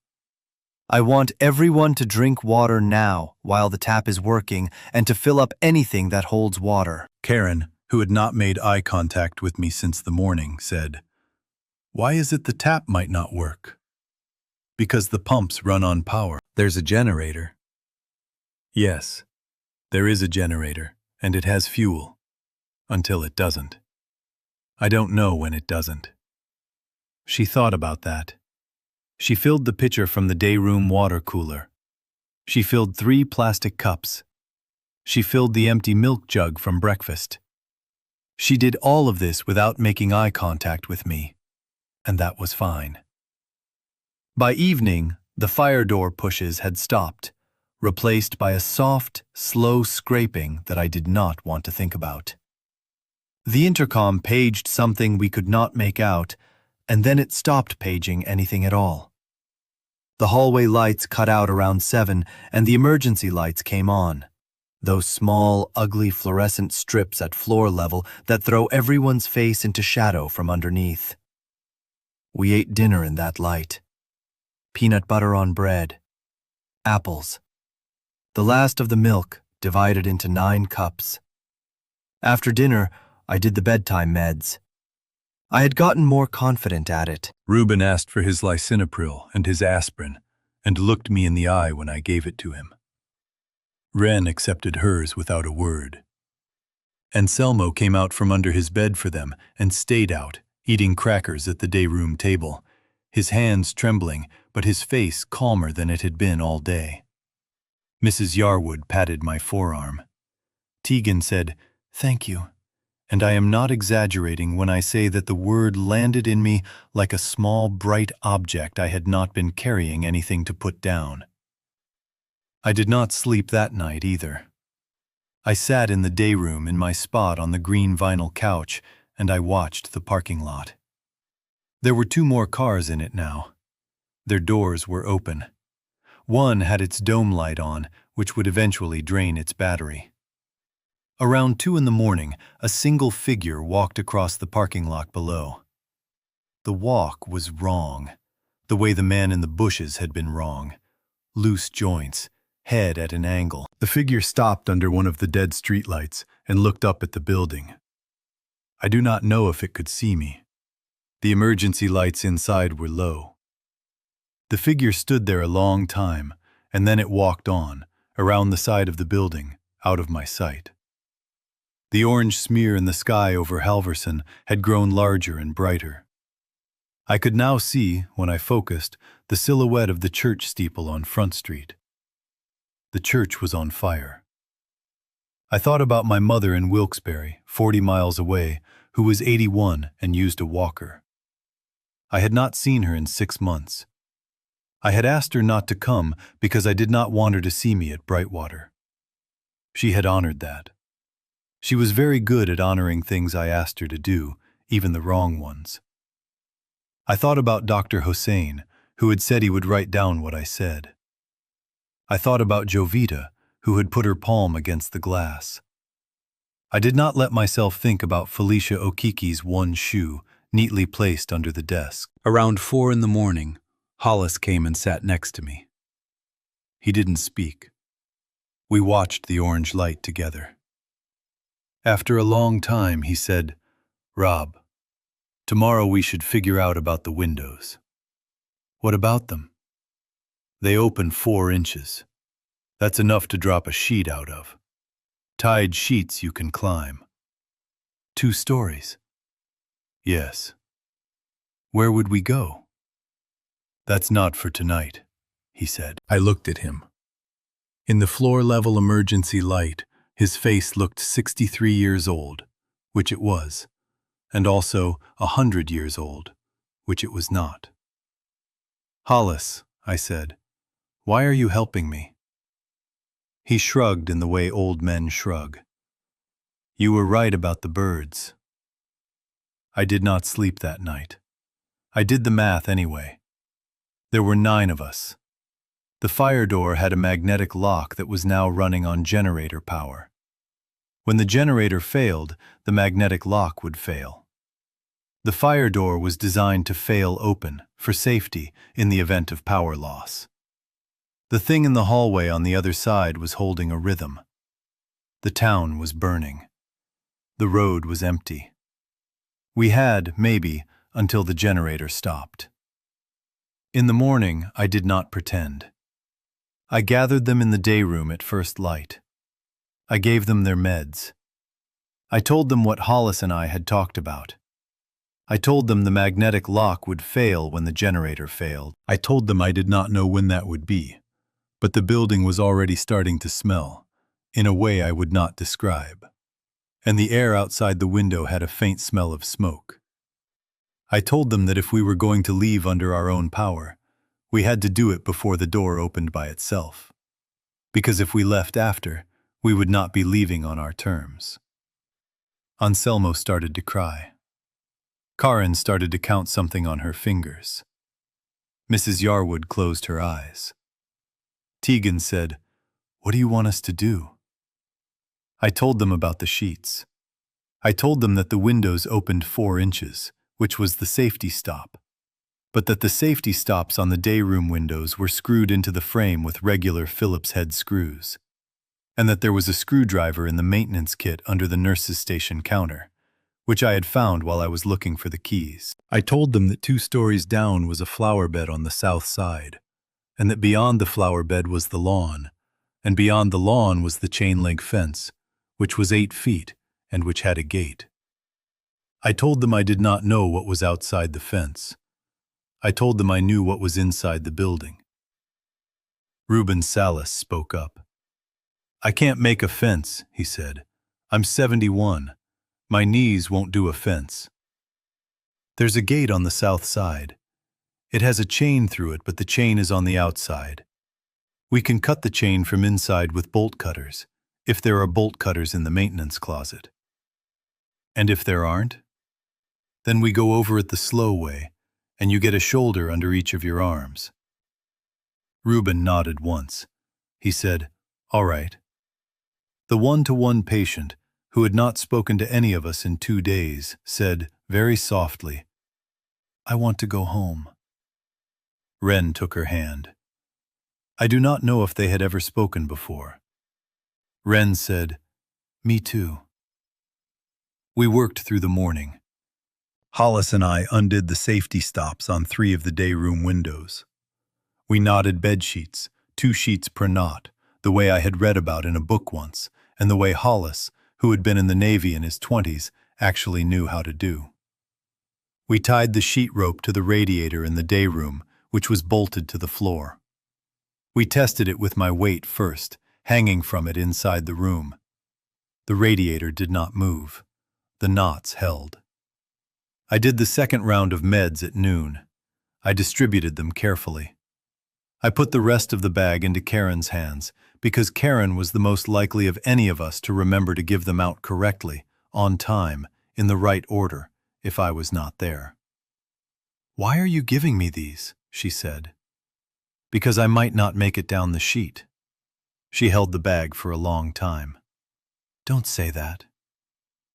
I want everyone to drink water now while the tap is working and to fill up anything that holds water. Karen, who had not made eye contact with me since the morning, said, "Why is it the tap might not work?" "Because the pumps run on power. There's a generator." "Yes, there is a generator, and it has fuel. Until it doesn't. I don't know when it doesn't." She thought about that. She filled the pitcher from the day room water cooler. She filled 3 plastic cups. She filled the empty milk jug from breakfast. She did all of this without making eye contact with me, and that was fine. By evening, the fire door pushes had stopped, replaced by a soft, slow scraping that I did not want to think about. The intercom paged something we could not make out, and then it stopped paging anything at all. The hallway lights cut out around 7, and the emergency lights came on. Those small, ugly fluorescent strips at floor level that throw everyone's face into shadow from underneath. We ate dinner in that light. Peanut butter on bread. Apples. The last of the milk divided into 9 cups. After dinner, I did the bedtime meds. I had gotten more confident at it. Reuben asked for his lisinopril and his aspirin and looked me in the eye when I gave it to him. Wren accepted hers without a word. Anselmo came out from under his bed for them and stayed out, eating crackers at the day room table, his hands trembling, but his face calmer than it had been all day. Mrs. Yarwood patted my forearm. Tegan said, "Thank you," and I am not exaggerating when I say that the word landed in me like a small, bright object I had not been carrying anything to put down. I did not sleep that night either. I sat in the day room in my spot on the green vinyl couch, and I watched the parking lot. There were 2 more cars in it now. Their doors were open. One had its dome light on, which would eventually drain its battery. Around 2 in the morning, a single figure walked across the parking lot below. The walk was wrong, the way the man in the bushes had been wrong. Loose joints, head at an angle. The figure stopped under one of the dead streetlights and looked up at the building. I do not know if it could see me. The emergency lights inside were low. The figure stood there a long time, and then it walked on, around the side of the building, out of my sight. The orange smear in the sky over Halverson had grown larger and brighter. I could now see, when I focused, the silhouette of the church steeple on Front Street. The church was on fire. I thought about my mother in Wilkes-Barre, 40 miles away, who was 81 and used a walker. I had not seen her in 6 months. I had asked her not to come because I did not want her to see me at Brightwater. She had honored that. She was very good at honoring things I asked her to do, even the wrong ones. I thought about Dr. Hossein, who had said he would write down what I said. I thought about Jovita, who had put her palm against the glass. I did not let myself think about Felicia Okiki's one shoe, neatly placed under the desk. Around 4 in the morning, Hollis came and sat next to me. He didn't speak. We watched the orange light together. After a long time, he said, "Rob, tomorrow we should figure out about the windows." "What about them?" "They open 4 inches. That's enough to drop a sheet out of. Tied sheets you can climb." 2 stories? "Yes." "Where would we go?" "That's not for tonight," he said. I looked at him. In the floor-level emergency light, his face looked 63 years old, which it was, and also 100 years old, which it was not. "Hollis," I said, "why are you helping me?" He shrugged in the way old men shrug. "You were right about the birds." I did not sleep that night. I did the math anyway. There were 9 of us. The fire door had a magnetic lock that was now running on generator power. When the generator failed, the magnetic lock would fail. The fire door was designed to fail open, for safety, in the event of power loss. The thing in the hallway on the other side was holding a rhythm. The town was burning. The road was empty. We had, maybe, until the generator stopped. In the morning, I did not pretend. I gathered them in the day room at first light. I gave them their meds. I told them what Hollis and I had talked about. I told them the magnetic lock would fail when the generator failed. I told them I did not know when that would be, but the building was already starting to smell, in a way I would not describe. And the air outside the window had a faint smell of smoke. I told them that if we were going to leave under our own power, we had to do it before the door opened by itself. Because if we left after, we would not be leaving on our terms. Anselmo started to cry. Karen started to count something on her fingers. Mrs. Yarwood closed her eyes. Tegan said, "What do you want us to do?" I told them about the sheets. I told them that the windows opened 4 inches, which was the safety stop, but that the safety stops on the day room windows were screwed into the frame with regular Phillips head screws, and that there was a screwdriver in the maintenance kit under the nurse's station counter, which I had found while I was looking for the keys. I told them that 2 stories down was a flower bed on the south side, and that beyond the flower bed was the lawn, and beyond the lawn was the chain-link fence, which was 8 feet and which had a gate. I told them I did not know what was outside the fence. I told them I knew what was inside the building. Reuben Salas spoke up. "I can't make a fence," he said. "I'm 71. My knees won't do a fence." "There's a gate on the south side. It has a chain through it, but the chain is on the outside. We can cut the chain from inside with bolt cutters, if there are bolt cutters in the maintenance closet." "And if there aren't?" "Then we go over it the slow way, and you get a shoulder under each of your arms." Reuben nodded once. He said, "All right." The one-to-one patient, who had not spoken to any of us in 2 days, said, very softly, "I want to go home." Wren took her hand. I do not know if they had ever spoken before. Wren said, "Me too." We worked through the morning. Hollis and I undid the safety stops on 3 of the day room windows. We knotted bed sheets, 2 sheets per knot, the way I had read about in a book once, and the way Hollis, who had been in the Navy in his 20s, actually knew how to do. We tied the sheet rope to the radiator in the day room, which was bolted to the floor. We tested it with my weight first, hanging from it inside the room. The radiator did not move. The knots held. I did the second round of meds at noon. I distributed them carefully. I put the rest of the bag into Karen's hands, because Karen was the most likely of any of us to remember to give them out correctly, on time, in the right order, if I was not there. "Why are you giving me these?" she said. "Because I might not make it down the sheet." She held the bag for a long time. "Don't say that."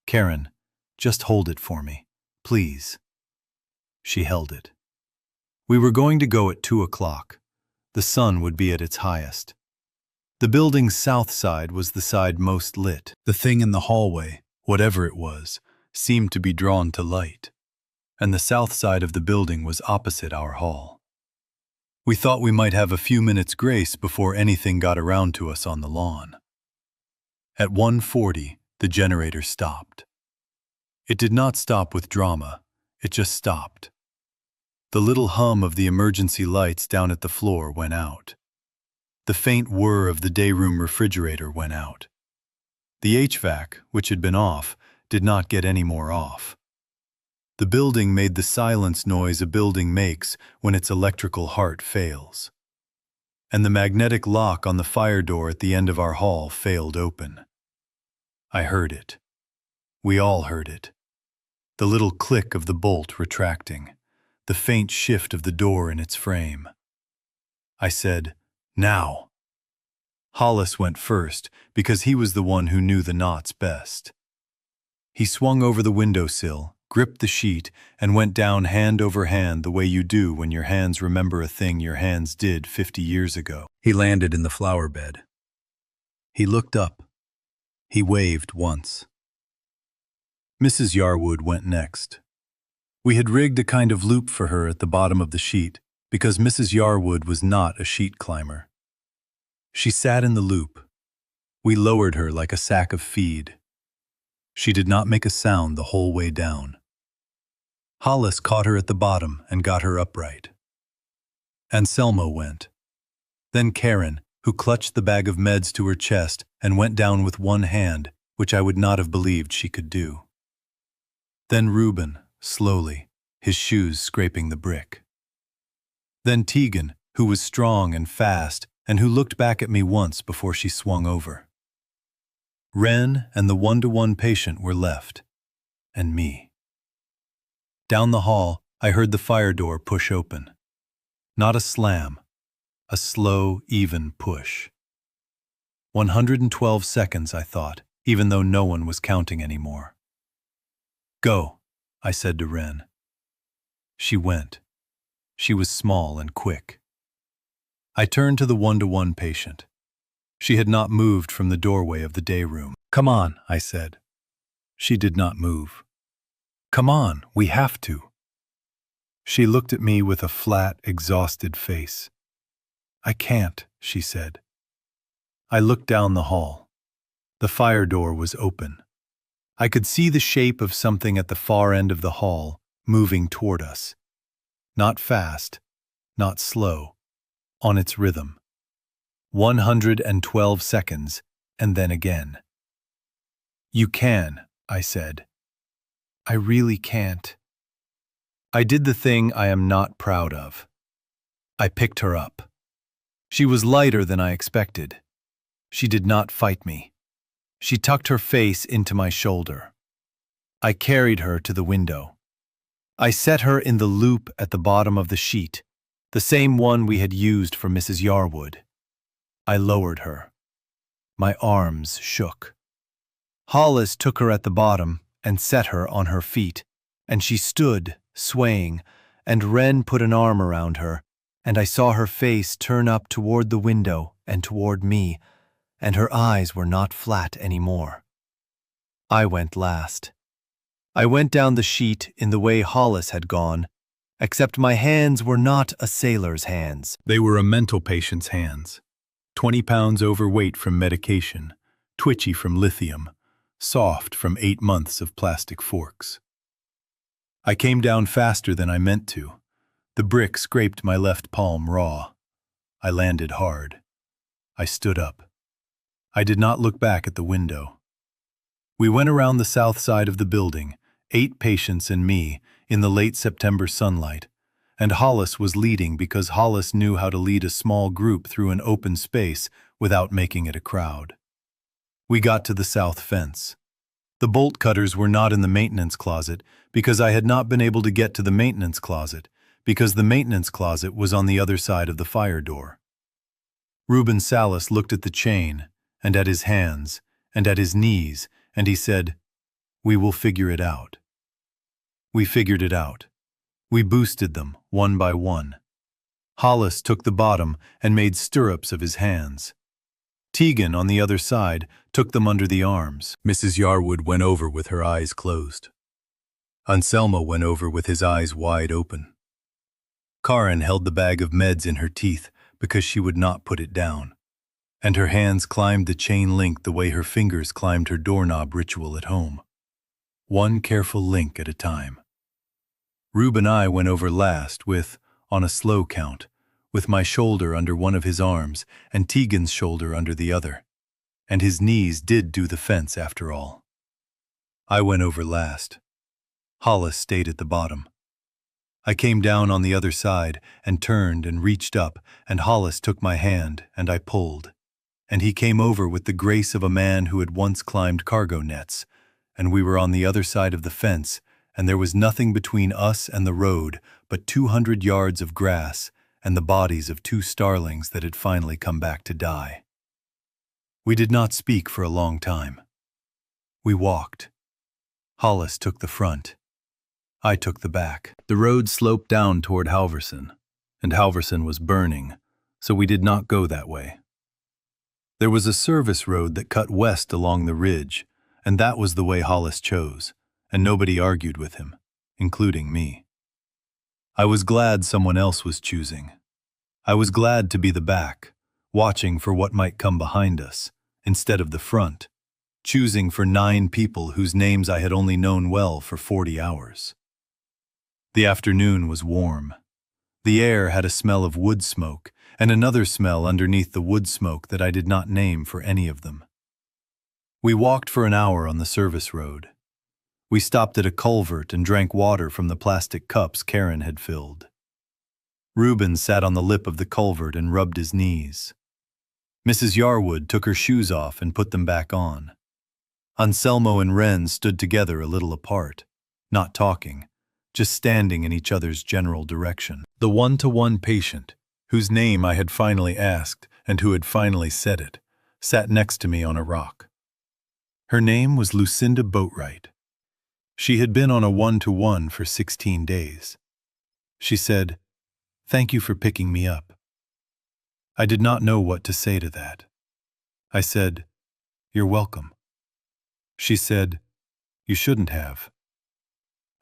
"Karen, just hold it for me. Please." She held it. We were going to go at 2 o'clock. The sun would be at its highest. The building's south side was the side most lit. The thing in the hallway, whatever it was, seemed to be drawn to light. And the south side of the building was opposite our hall. We thought we might have a few minutes' grace before anything got around to us on the lawn. At 1:40, the generator stopped. It did not stop with drama, it just stopped. The little hum of the emergency lights down at the floor went out. The faint whir of the day room refrigerator went out. The HVAC, which had been off, did not get any more off. The building made the silence noise a building makes when its electrical heart fails. And the magnetic lock on the fire door at the end of our hall failed open. I heard it. We all heard it. The little click of the bolt retracting, the faint shift of the door in its frame. I said, "Now." Hollis went first because he was the one who knew the knots best. He swung over the windowsill gripped the sheet, and went down hand over hand the way you do when your hands remember a thing your hands did 50 years ago. He landed in the flower bed. He looked up. He waved once. Mrs. Yarwood went next. We had rigged a kind of loop for her at the bottom of the sheet because Mrs. Yarwood was not a sheet climber. She sat in the loop. We lowered her like a sack of feed. She did not make a sound the whole way down. Hollis caught her at the bottom and got her upright. Anselmo went. Then Karen, who clutched the bag of meds to her chest and went down with one hand, which I would not have believed she could do. Then Reuben, slowly, his shoes scraping the brick. Then Tegan, who was strong and fast and who looked back at me once before she swung over. Wren and the one-to-one patient were left, and me. Down the hall, I heard the fire door push open. Not a slam, a slow, even push. 112 seconds, I thought, even though no one was counting anymore. Go, I said to Wren. She went. She was small and quick. I turned to the one-to-one patient. She had not moved from the doorway of the day room. Come on, I said. She did not move. Come on, we have to. She looked at me with a flat, exhausted face. I can't, she said. I looked down the hall. The fire door was open. I could see the shape of something at the far end of the hall, moving toward us. Not fast, not slow, on its rhythm. 112 seconds, and then again. You can, I said. I really can't. I did the thing I am not proud of. I picked her up. She was lighter than I expected. She did not fight me. She tucked her face into my shoulder. I carried her to the window. I set her in the loop at the bottom of the sheet, the same one we had used for Mrs. Yarwood. I lowered her. My arms shook. Hollis took her at the bottom and set her on her feet, and she stood, swaying, and Wren put an arm around her, and I saw her face turn up toward the window and toward me, and her eyes were not flat anymore. I went last. I went down the sheet in the way Hollis had gone, except my hands were not a sailor's hands. They were a mental patient's hands. 20 pounds overweight from medication, twitchy from lithium, soft from 8 months of plastic forks. I came down faster than I meant to. The brick scraped my left palm raw. I landed hard. I stood up. I did not look back at the window. We went around the south side of the building, 8 patients and me, in the late September sunlight, and Hollis was leading because Hollis knew how to lead a small group through an open space without making it a crowd. We got to the south fence. The bolt cutters were not in the maintenance closet because I had not been able to get to the maintenance closet because the maintenance closet was on the other side of the fire door. Reuben Salas looked at the chain and at his hands and at his knees, and he said, "We will figure it out." We figured it out. We boosted them, one by one. Hollis took the bottom and made stirrups of his hands. Tegan, on the other side, took them under the arms. Mrs. Yarwood went over with her eyes closed. Anselmo went over with his eyes wide open. Karen held the bag of meds in her teeth because she would not put it down, and her hands climbed the chain link the way her fingers climbed her doorknob ritual at home. One careful link at a time. Reuben and I went over last with, on a slow count, with my shoulder under one of his arms and Tegan's shoulder under the other. And his knees did do the fence after all. I went over last. Hollis stayed at the bottom. I came down on the other side and turned and reached up, and Hollis took my hand and I pulled. And he came over with the grace of a man who had once climbed cargo nets, and we were on the other side of the fence, and there was nothing between us and the road but 200 yards of grass and the bodies of 2 starlings that had finally come back to die. We did not speak for a long time. We walked. Hollis took the front. I took the back. The road sloped down toward Halverson, and Halverson was burning, so we did not go that way. There was a service road that cut west along the ridge, and that was the way Hollis chose, and nobody argued with him, including me. I was glad someone else was choosing. I was glad to be the back, watching for what might come behind us, instead of the front, choosing for 9 people whose names I had only known well for 40 hours. The afternoon was warm. The air had a smell of wood smoke, and another smell underneath the wood smoke that I did not name for any of them. We walked for an hour on the service road. We stopped at a culvert and drank water from the plastic cups Karen had filled. Reuben sat on the lip of the culvert and rubbed his knees. Mrs. Yarwood took her shoes off and put them back on. Anselmo and Wren stood together a little apart, not talking, just standing in each other's general direction. The one-to-one patient, whose name I had finally asked and who had finally said it, sat next to me on a rock. Her name was Lucinda Boatwright. She had been on a one-to-one for 16 days. She said, "Thank you for picking me up." I did not know what to say to that. I said, "You're welcome." She said, "You shouldn't have."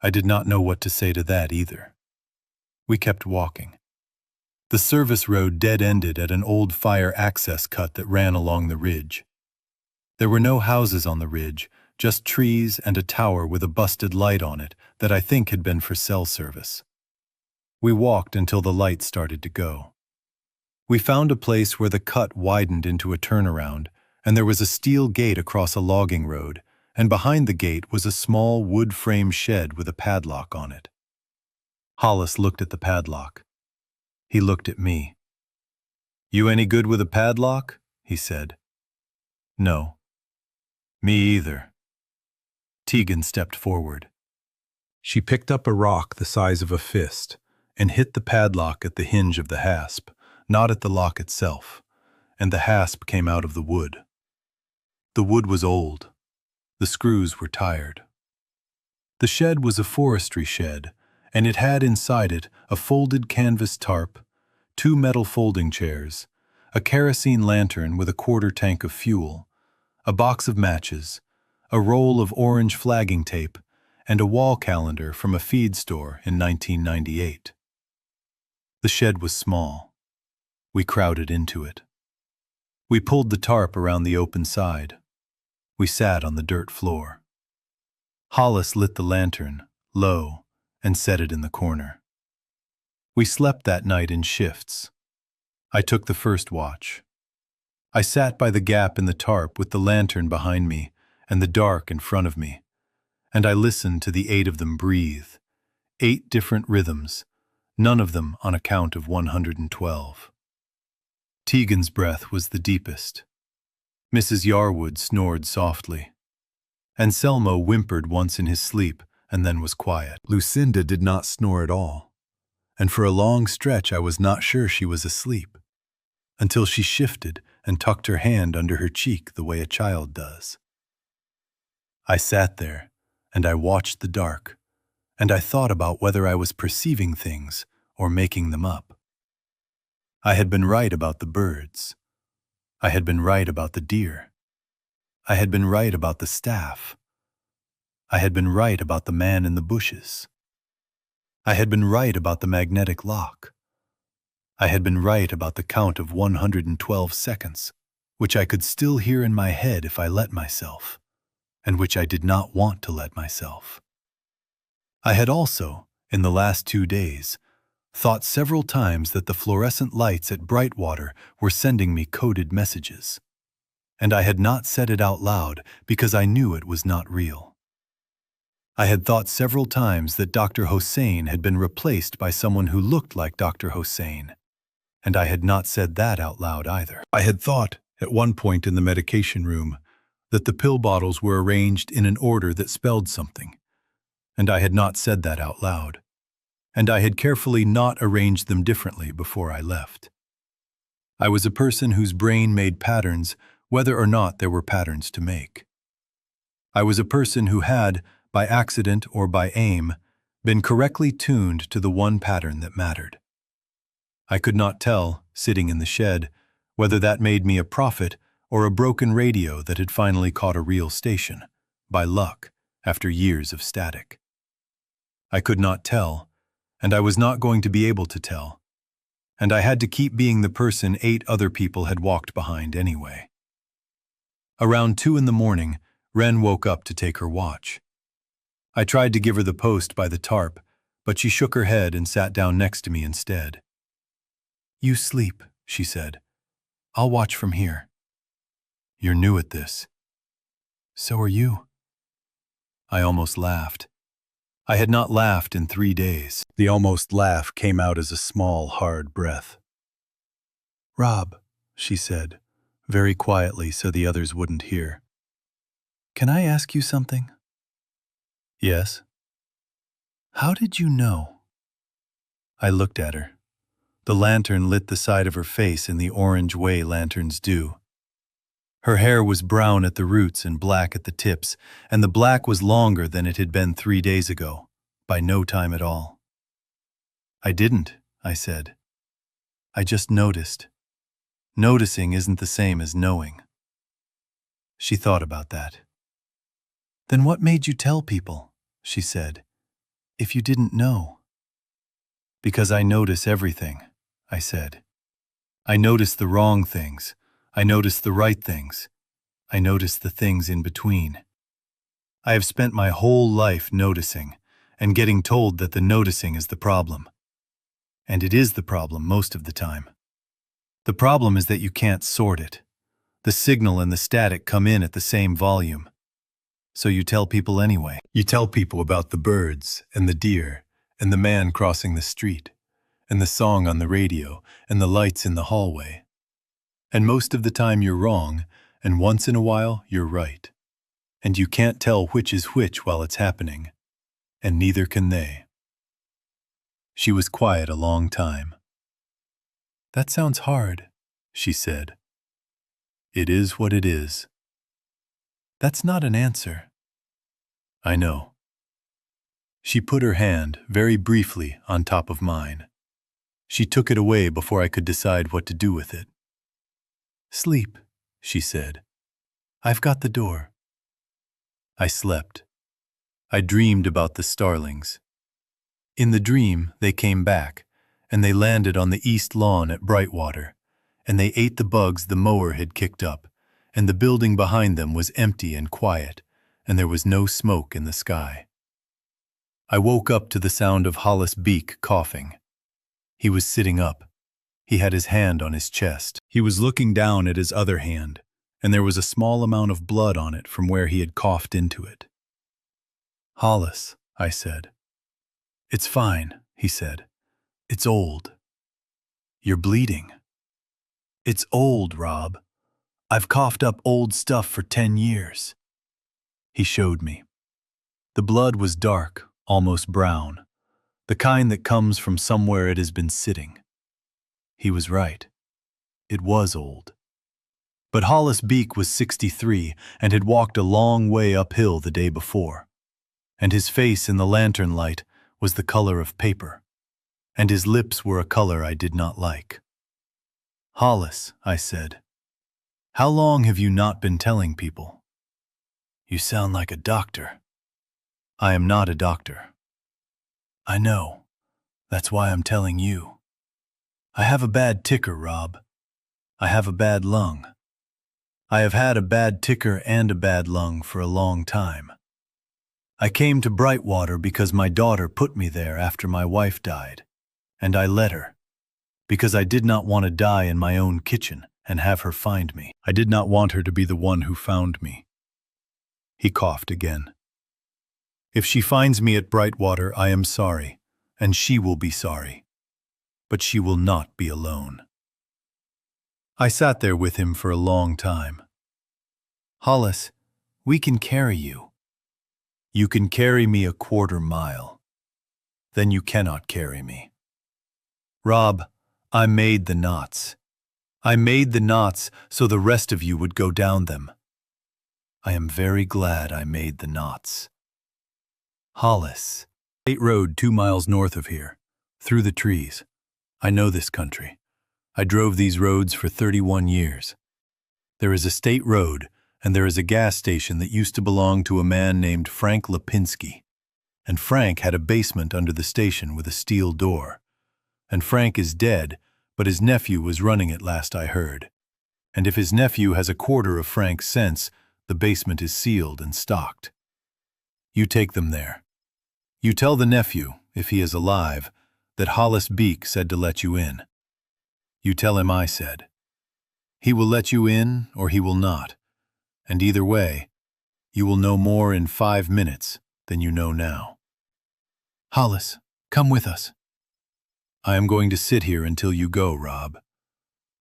I did not know what to say to that either. We kept walking. The service road dead-ended at an old fire access cut that ran along the ridge. There were no houses on the ridge, just trees and a tower with a busted light on it that I think had been for cell service. We walked until the light started to go. We found a place where the cut widened into a turnaround, and there was a steel gate across a logging road, and behind the gate was a small wood-frame shed with a padlock on it. Hollis looked at the padlock. He looked at me. "You any good with a padlock?" he said. "No." "Me either." Tegan stepped forward. She picked up a rock the size of a fist and hit the padlock at the hinge of the hasp, not at the lock itself, and the hasp came out of the wood. The wood was old. The screws were tired. The shed was a forestry shed, and it had inside it a folded canvas tarp, 2 metal folding chairs, a kerosene lantern with a quarter tank of fuel, a box of matches, a roll of orange flagging tape, and a wall calendar from a feed store in 1998. The shed was small. We crowded into it. We pulled the tarp around the open side. We sat on the dirt floor. Hollis lit the lantern, low, and set it in the corner. We slept that night in shifts. I took the first watch. I sat by the gap in the tarp with the lantern behind me and the dark in front of me, and I listened to the 8 of them breathe, 8 different rhythms, none of them on account of 112. Tegan's breath was the deepest. Mrs. Yarwood snored softly. Anselmo whimpered once in his sleep and then was quiet. Lucinda did not snore at all, and for a long stretch I was not sure she was asleep, until she shifted and tucked her hand under her cheek the way a child does. I sat there, and I watched the dark, and I thought about whether I was perceiving things or making them up. I had been right about the birds. I had been right about the deer. I had been right about the staff. I had been right about the man in the bushes. I had been right about the magnetic lock. I had been right about the count of 112 seconds, which I could still hear in my head if I let myself, and which I did not want to let myself. I had also, in the last 2 days, thought several times that the fluorescent lights at Brightwater were sending me coded messages, and I had not said it out loud because I knew it was not real. I had thought several times that Dr. Hossein had been replaced by someone who looked like Dr. Hossein, and I had not said that out loud either. I had thought, at one point in the medication room, that the pill bottles were arranged in an order that spelled something, and I had not said that out loud, and I had carefully not arranged them differently before I left. I was a person whose brain made patterns whether or not there were patterns to make. I was a person who had, by accident or by aim, been correctly tuned to the one pattern that mattered. I could not tell, sitting in the shed, whether that made me a prophet or a broken radio that had finally caught a real station, by luck, after years of static. I could not tell, and I was not going to be able to tell, and I had to keep being the person 8 other people had walked behind anyway. Around 2 in the morning, Wren woke up to take her watch. I tried to give her the post by the tarp, but she shook her head and sat down next to me instead. "You sleep," she said. "I'll watch from here." "You're new at this." "So are you." I almost laughed. I had not laughed in 3 days. The almost laugh came out as a small, hard breath. "Rob," she said, very quietly so the others wouldn't hear. "Can I ask you something?" "Yes." "How did you know?" I looked at her. The lantern lit the side of her face in the orange way lanterns do. Her hair was brown at the roots and black at the tips, and the black was longer than it had been 3 days ago, by no time at all. "I didn't," I said. "I just noticed. Noticing isn't the same as knowing." She thought about that. "Then what made you tell people," she said, "if you didn't know?" "Because I notice everything," I said. "I notice the wrong things. I notice the right things. I notice the things in between. I have spent my whole life noticing and getting told that the noticing is the problem. And it is the problem most of the time. The problem is that you can't sort it. The signal and the static come in at the same volume. So you tell people anyway. You tell people about the birds and the deer and the man crossing the street and the song on the radio and the lights in the hallway. And most of the time you're wrong, and once in a while you're right. And you can't tell which is which while it's happening, and neither can they." She was quiet a long time. "That sounds hard," she said. "It is what it is." "That's not an answer." "I know." She put her hand, very briefly, on top of mine. She took it away before I could decide what to do with it. "Sleep," she said. "I've got the door." I slept. I dreamed about the starlings. In the dream, they came back, and they landed on the east lawn at Brightwater, and they ate the bugs the mower had kicked up, and the building behind them was empty and quiet, and there was no smoke in the sky. I woke up to the sound of Hollis Beak coughing. He was sitting up. He had his hand on his chest. He was looking down at his other hand, and there was a small amount of blood on it from where he had coughed into it. "Hollis," I said. "It's fine," he said. "It's old." "You're bleeding." "It's old, Rob. I've coughed up old stuff for 10 years. He showed me. The blood was dark, almost brown, the kind that comes from somewhere it has been sitting. He was right. It was old. But Hollis Beak was 63 and had walked a long way uphill the day before, and his face in the lantern light was the color of paper, and his lips were a color I did not like. "Hollis," I said, "how long have you not been telling people?" "You sound like a doctor." "I am not a doctor." "I know. That's why I'm telling you. I have a bad ticker, Rob. I have a bad lung. I have had a bad ticker and a bad lung for a long time. I came to Brightwater because my daughter put me there after my wife died, and I let her, because I did not want to die in my own kitchen and have her find me. I did not want her to be the one who found me." He coughed again. "If she finds me at Brightwater, I am sorry, and she will be sorry. But she will not be alone." I sat there with him for a long time. "Hollis, we can carry you." "You can carry me a 1/4 mile. Then you cannot carry me." "Rob, I made the knots. I made the knots so the rest of you would go down them. I am very glad I made the knots." "Hollis," State road 2 miles north of here, through the trees. I know this country. I drove these roads for 31 years. There is a state road, and there is a gas station that used to belong to a man named Frank Lipinski. And Frank had a basement under the station with a steel door. And Frank is dead, but his nephew was running it last I heard. And if his nephew has a quarter of Frank's sense, the basement is sealed and stocked. You take them there. You tell the nephew, if he is alive, that Hollis Beek said to let you in. You tell him I said. He will let you in or he will not, and either way, you will know more in 5 minutes than you know now. Hollis, come with us. I am going to sit here until you go, Rob.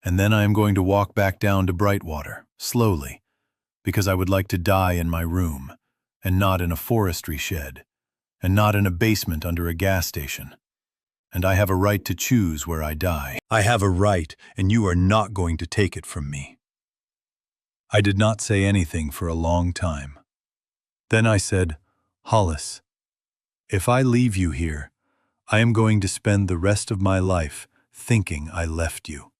And then I am going to walk back down to Brightwater, slowly, because I would like to die in my room, and not in a forestry shed, and not in a basement under a gas station. And I have a right to choose where I die. I have a right, and you are not going to take it from me. I did not say anything for a long time. Then I said, Hollis, if I leave you here, I am going to spend the rest of my life thinking I left you.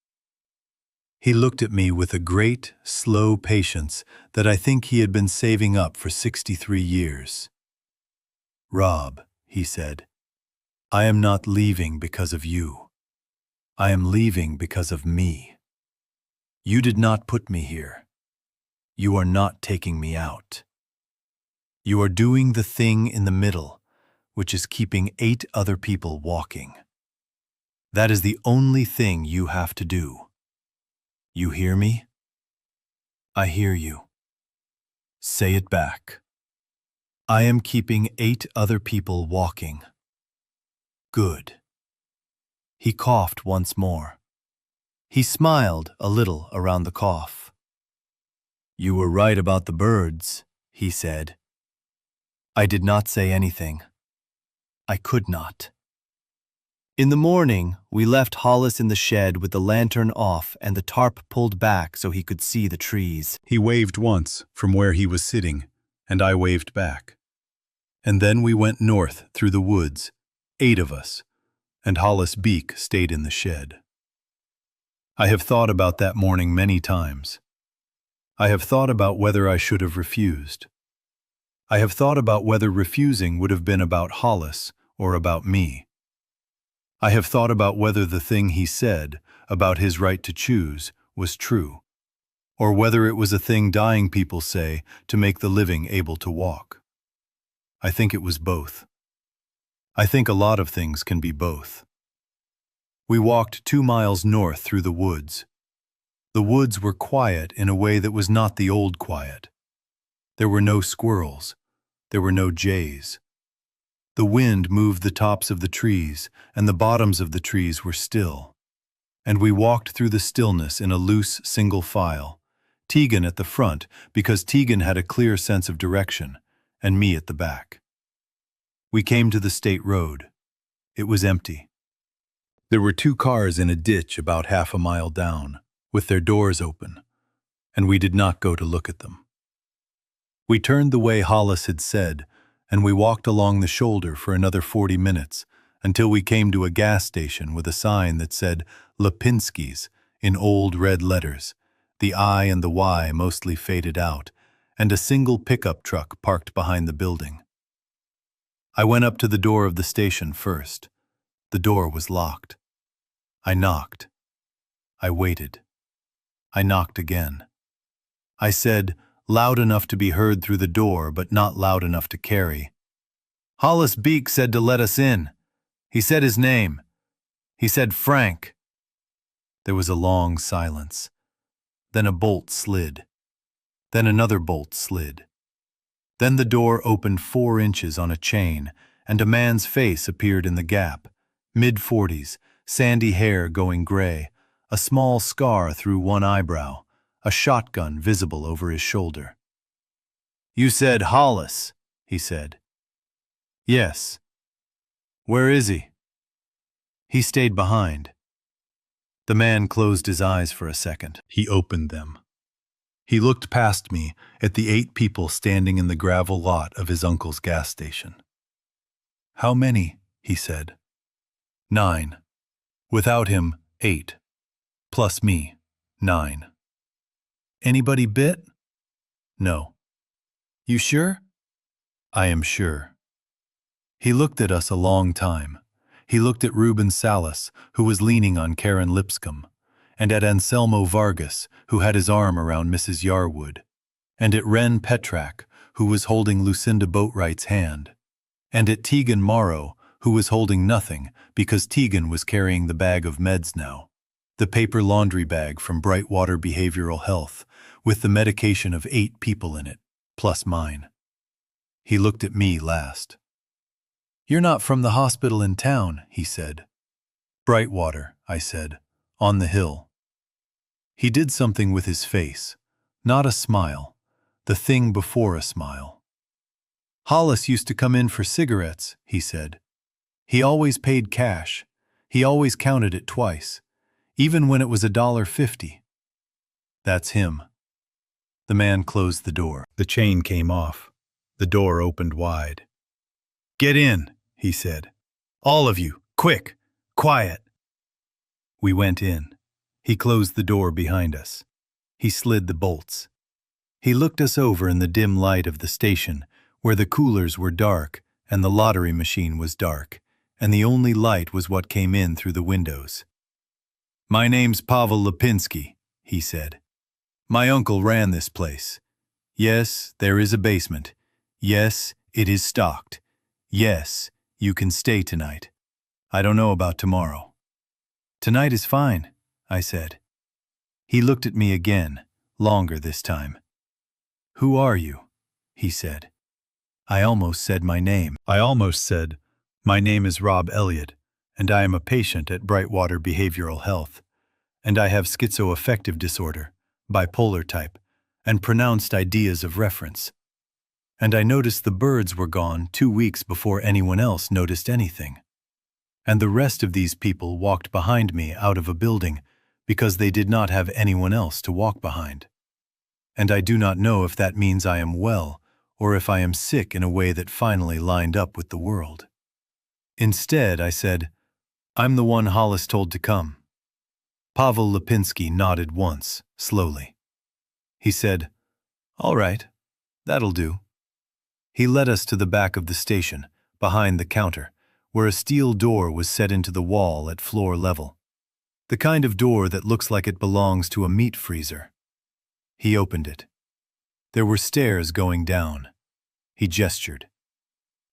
He looked at me with a great, slow patience that I think he had been saving up for 63 years. Rob, he said, I am not leaving because of you. I am leaving because of me. You did not put me here. You are not taking me out. You are doing the thing in the middle, which is keeping 8 other people walking. That is the only thing you have to do. You hear me? I hear you. Say it back. I am keeping 8 other people walking. Good. He coughed once more. He smiled a little around the cough. You were right about the birds, he said. I did not say anything. I could not. In the morning, we left Hollis in the shed with the lantern off and the tarp pulled back so he could see the trees. He waved once from where he was sitting, and I waved back. And then we went north through the woods, 8 of us, and Hollis Beek stayed in the shed. I have thought about that morning many times. I have thought about whether I should have refused. I have thought about whether refusing would have been about Hollis or about me. I have thought about whether the thing he said about his right to choose was true, or whether it was a thing dying people say to make the living able to walk. I think it was both. I think a lot of things can be both. We walked 2 miles north through the woods. The woods were quiet in a way that was not the old quiet. There were no squirrels. There were no jays. The wind moved the tops of the trees, and the bottoms of the trees were still. And we walked through the stillness in a loose single file, Tegan at the front because Tegan had a clear sense of direction, and me at the back. We came to the state road. It was empty. There were 2 cars in a ditch about half a mile down, with their doors open, and we did not go to look at them. We turned the way Hollis had said, and we walked along the shoulder for another 40 minutes until we came to a gas station with a sign that said Lipinski's in old red letters, the I and the Y mostly faded out, and a single pickup truck parked behind the building. I went up to the door of the station first. The door was locked. I knocked. I waited. I knocked again. I said, loud enough to be heard through the door, but not loud enough to carry, Hollis Beek said to let us in. He said his name. He said Frank. There was a long silence. Then a bolt slid. Then another bolt slid. Then the door opened 4 inches on a chain, and a man's face appeared in the gap, mid-40s, sandy hair going gray, a small scar through one eyebrow, a shotgun visible over his shoulder. You said Hollis, he said. Yes. Where is he? He stayed behind. The man closed his eyes for a second. He opened them. He looked past me at the 8 people standing in the gravel lot of his uncle's gas station. How many? He said. 9. Without him, 8. Plus me, 9. Anybody bit? No. You sure? I am sure. He looked at us a long time. He looked at Reuben Salas, who was leaning on Karen Lipscomb, and at Anselmo Vargas, who had his arm around Mrs. Yarwood, and at Ren Petrak, who was holding Lucinda Boatwright's hand, and at Tegan Morrow, who was holding nothing because Tegan was carrying the bag of meds now, the paper laundry bag from Brightwater Behavioral Health, with the medication of 8 people in it, plus mine. He looked at me last. You're not from the hospital in town, he said. Brightwater, I said, on the hill. He did something with his face, not a smile, the thing before a smile. Hollis used to come in for cigarettes, he said. He always paid cash. He always counted it twice, even when it was $1.50. That's him. The man closed the door. The chain came off. The door opened wide. Get in, he said. All of you, quick, quiet. We went in. He closed the door behind us. He slid the bolts. He looked us over in the dim light of the station, where the coolers were dark and the lottery machine was dark, and the only light was what came in through the windows. My name's Pavel Lipinski, he said. My uncle ran this place. Yes, there is a basement. Yes, it is stocked. Yes, you can stay tonight. I don't know about tomorrow. Tonight is fine, I said. He looked at me again, longer this time. Who are you? He said. I almost said my name. I almost said, my name is Rob Elliott, and I am a patient at Brightwater Behavioral Health, and I have schizoaffective disorder, bipolar type, and pronounced ideas of reference. And I noticed the birds were gone 2 weeks before anyone else noticed anything. And the rest of these people walked behind me out of a building because they did not have anyone else to walk behind. And I do not know if that means I am well or if I am sick in a way that finally lined up with the world. Instead, I said, I'm the one Hollis told to come. Pavel Lipinski nodded once, slowly. He said, All right, that'll do. He led us to the back of the station, behind the counter, where a steel door was set into the wall at floor level. The kind of door that looks like it belongs to a meat freezer. He opened it. There were stairs going down. He gestured.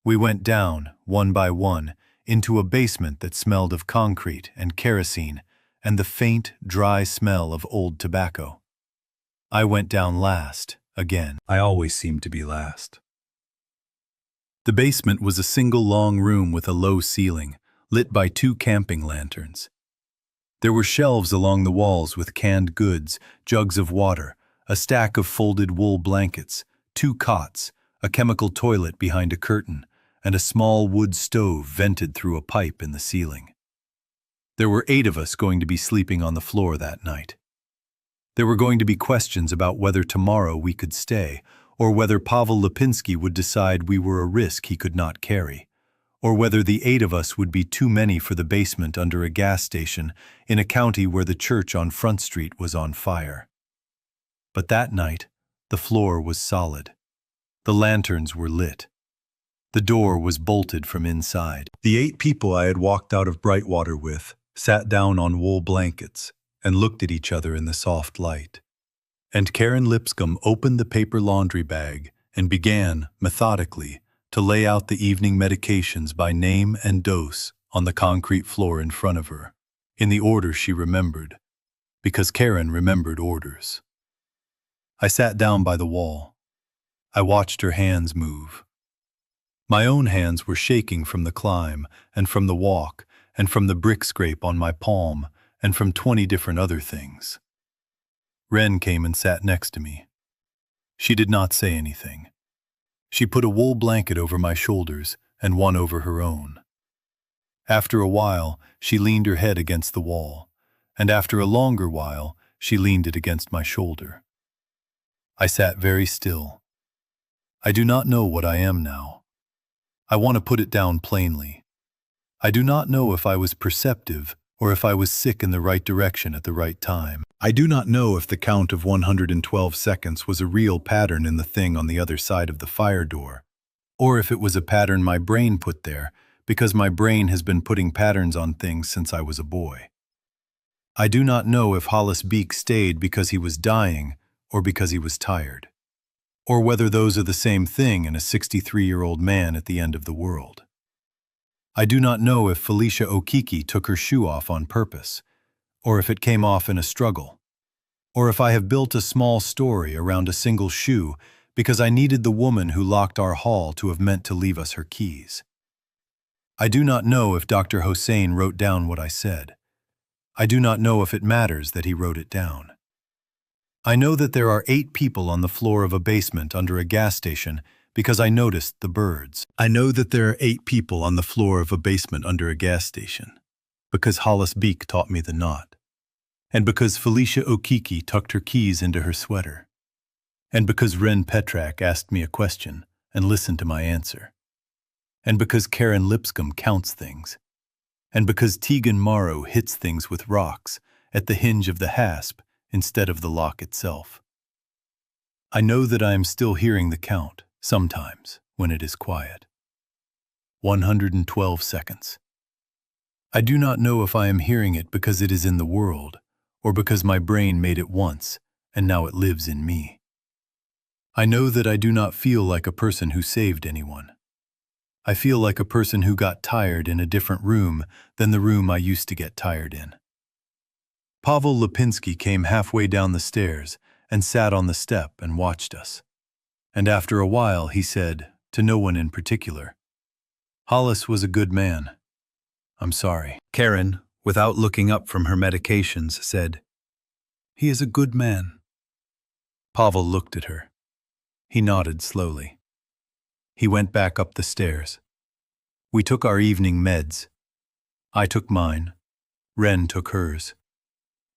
We went down, one by one, into a basement that smelled of concrete and kerosene and the faint, dry smell of old tobacco. I went down last, again. I always seem to be last. The basement was a single long room with a low ceiling, lit by 2 camping lanterns. There were shelves along the walls with canned goods, jugs of water, a stack of folded wool blankets, 2 cots, a chemical toilet behind a curtain, and a small wood stove vented through a pipe in the ceiling. There were 8 of us going to be sleeping on the floor that night. There were going to be questions about whether tomorrow we could stay, or whether Pavel Lipinski would decide we were a risk he could not carry, or whether the 8 of us would be too many for the basement under a gas station in a county where the church on Front Street was on fire. But that night, the floor was solid. The lanterns were lit. The door was bolted from inside. The 8 people I had walked out of Brightwater with sat down on wool blankets and looked at each other in the soft light. And Karen Lipscomb opened the paper laundry bag and began, methodically, to lay out the evening medications by name and dose on the concrete floor in front of her, in the order she remembered, because Karen remembered orders. I sat down by the wall. I watched her hands move. My own hands were shaking from the climb and from the walk and from the brick scrape on my palm and from 20 different other things. Ren came and sat next to me. She did not say anything. She put a wool blanket over my shoulders and one over her own. After a while, she leaned her head against the wall, and after a longer while, she leaned it against my shoulder. I sat very still. I do not know what I am now. I want to put it down plainly. I do not know if I was perceptive or if I was sick in the right direction at the right time. I do not know if the count of 112 seconds was a real pattern in the thing on the other side of the fire door, or if it was a pattern my brain put there, because my brain has been putting patterns on things since I was a boy. I do not know if Hollis Beek stayed because he was dying or because he was tired, or whether those are the same thing in a 63-year-old man at the end of the world. I do not know if Felicia Okiki took her shoe off on purpose, or if it came off in a struggle, or if I have built a small story around a single shoe because I needed the woman who locked our hall to have meant to leave us her keys. I do not know if Dr. Hossein wrote down what I said. I do not know if it matters that he wrote it down. I know that there are 8 people on the floor of a basement under a gas station because I noticed the birds. I know that there are 8 people on the floor of a basement under a gas station because Hollis Beek taught me the knot, and because Felicia Okiki tucked her keys into her sweater, and because Ren Petrak asked me a question and listened to my answer, and because Karen Lipscomb counts things, and because Tegan Morrow hits things with rocks at the hinge of the hasp instead of the lock itself. I know that I am still hearing the count, sometimes, when it is quiet. 112 seconds. I do not know if I am hearing it because it is in the world, or because my brain made it once, and now it lives in me. I know that I do not feel like a person who saved anyone. I feel like a person who got tired in a different room than the room I used to get tired in. Pavel Lipinski came halfway down the stairs and sat on the step and watched us. And after a while he said, to no one in particular, "Hollis was a good man. I'm sorry." Karen, without looking up from her medications, said, "He is a good man." Pavel looked at her. He nodded slowly. He went back up the stairs. We took our evening meds. I took mine. Ren took hers.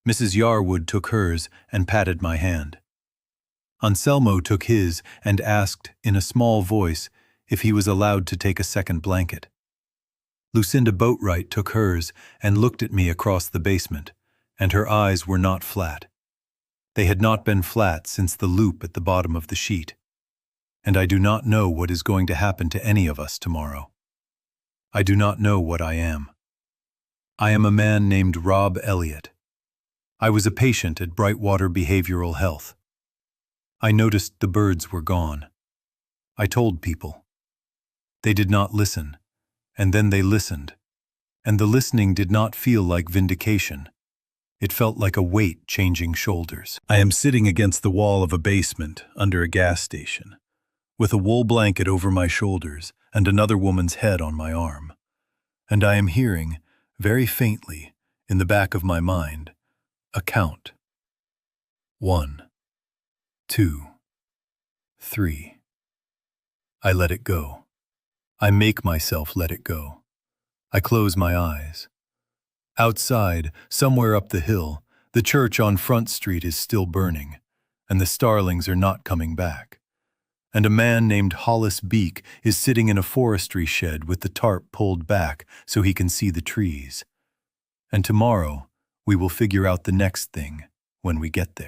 Mrs. Yarwood took hers and patted my hand. Anselmo took his and asked, in a small voice, if he was allowed to take a second blanket. Lucinda Boatwright took hers and looked at me across the basement, and her eyes were not flat. They had not been flat since the loop at the bottom of the sheet. And I do not know what is going to happen to any of us tomorrow. I do not know what I am. I am a man named Rob Elliott. I was a patient at Brightwater Behavioral Health. I noticed the birds were gone. I told people. They did not listen, and then they listened, and the listening did not feel like vindication. It felt like a weight changing shoulders. I am sitting against the wall of a basement under a gas station, with a wool blanket over my shoulders and another woman's head on my arm. And I am hearing, very faintly, in the back of my mind, a count. 1, 2, 3. I let it go. I make myself let it go. I close my eyes. Outside, somewhere up the hill, the church on Front Street is still burning, and the starlings are not coming back. And a man named Hollis Beek is sitting in a forestry shed with the tarp pulled back so he can see the trees. And tomorrow, we will figure out the next thing when we get there.